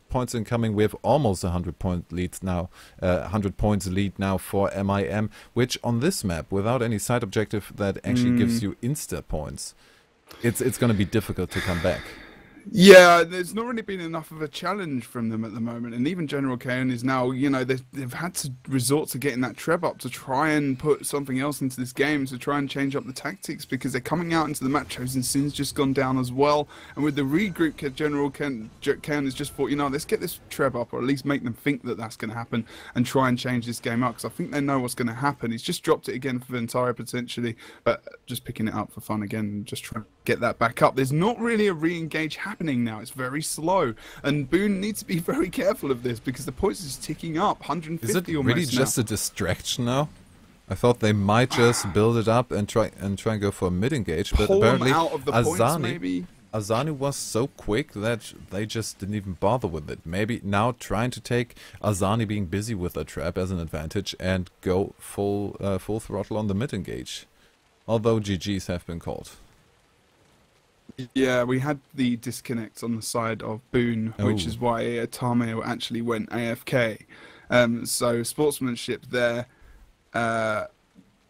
Points incoming. We have almost 100 point leads now, 100 points lead now for MiM, which on this map, without any side objective that actually gives you insta points, it's going to be difficult to come back. Yeah, there's not really been enough of a challenge from them at the moment, and even General Kane is now, you know, they've had to resort to getting that treb up to try and put something else into this game, to try and change up the tactics, because they're coming out into the match. Chosen Sin's just gone down as well, and with the regroup, General Kane has just thought, you know, let's get this treb up, or at least make them think that that's going to happen, and try and change this game up, because I think they know what's going to happen. He's just dropped it again for Ventari potentially, but just picking it up for fun again, and just trying to get that back up. There's not really a re-engage happening now. It's very slow, and BooN needs to be very careful of this because the points is ticking up. 150 almost. Is it really just a distraction now? I thought they might just build it up and try and go for a mid engage, but apparently out of the points, maybe. Azani was so quick that they just didn't even bother with it. Maybe now trying to take Azani being busy with a trap as an advantage and go full throttle on the mid engage. Although GGs have been called. Yeah, we had the disconnect on the side of BooN, which is why Tameo actually went AFK. So sportsmanship there, and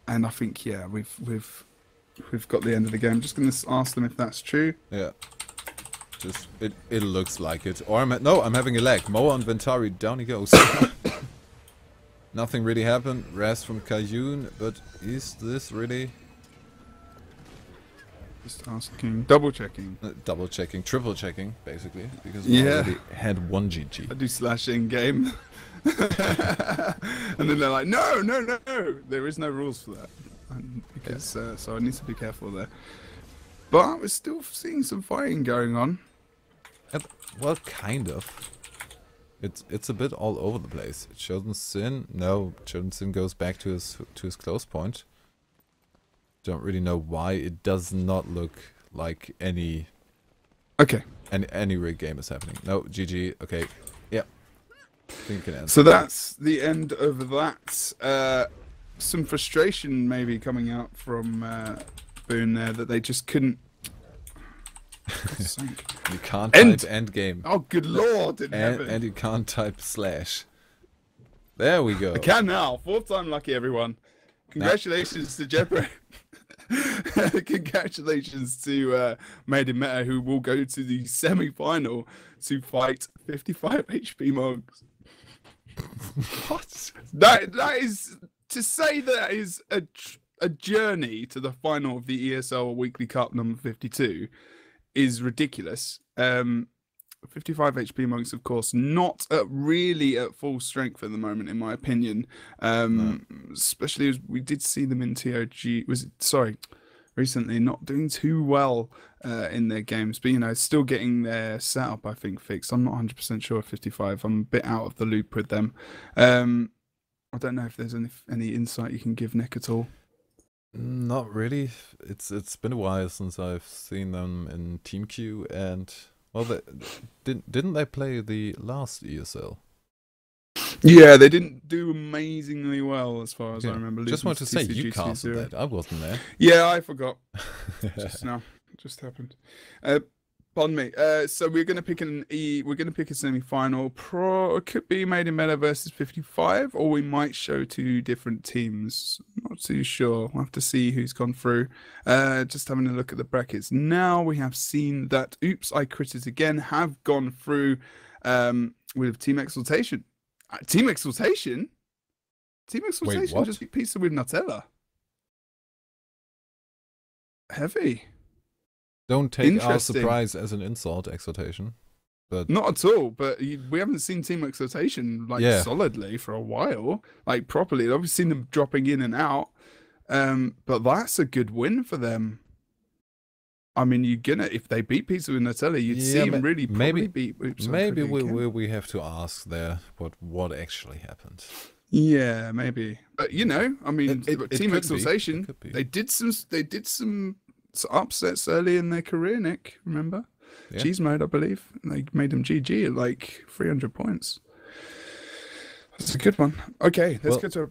I think we've got the end of the game. Just gonna ask them if that's true. Yeah, just it looks like it. Or I'm having a lag. Moa and Ventari, down he goes. Nothing really happened. Rest from Kayun, but is this really? Just asking, double checking, triple checking, basically, because we already had one GG. I do slash in game, and then they're like, no, there is no rules for that, because so I need to be careful there. But we're still seeing some fighting going on. Well, kind of. It's a bit all over the place. Chosen Sin, no, Chosen Sin goes back to his close point. Don't really know why. It does not look like any rig game is happening. No, GG. Okay, yeah. I think it can end. So that's the end of that. Some frustration maybe coming out from BooN there that they just couldn't. You can't type end game. Oh, good lord! And you can't type slash. There we go. I can now. 4th time lucky, everyone. Congratulations to Jebro. Congratulations to MiM Meta, who will go to the semi-final to fight 55 HP Monks. What? That is to say that is a journey to the final of the ESL Weekly Cup number 52 is ridiculous. 55 HP monks, of course, not really at full strength at the moment, in my opinion. Especially as we did see them in TOG. Recently, not doing too well in their games, but you know, still getting their setup, I think, fixed. I'm not 100% sure of 55. I'm a bit out of the loop with them. I don't know if there's any insight you can give, Nick, at all. Not really. It's been a while since I've seen them in Team Q, and well, didn't they play the last ESL? Yeah, they didn't do amazingly well as far as I remember. Just wanted to say you casted that. I wasn't there. Yeah, I forgot. Just now, it just happened. Pardon me. So we're gonna pick a semi-final. It could be Made in Meta versus 55, or we might show two different teams. Not too sure. We'll have to see who's gone through. Just having a look at the brackets. Now we have seen that Oops, I Critted Again have gone through with Team Exaltation. Team Exaltation? Team Exaltation. Wait, just beat pizza with Nutella. Heavy. Don't take our surprise as an insult, Exaltation. But not at all. But we haven't seen Team Exaltation like solidly for a while, like properly. I've seen them dropping in and out, but that's a good win for them. I mean, if they beat Pizza with Nutella, you'd see them really probably beat Oops. Maybe we have to ask there what actually happened. Yeah, maybe. But you know, I mean, Team Exaltation, they did some upsets early in their career, Nick, remember? Yeah. Cheese Mode, I believe. They made them GG at like 300 points. That's a good one. Okay, let's go to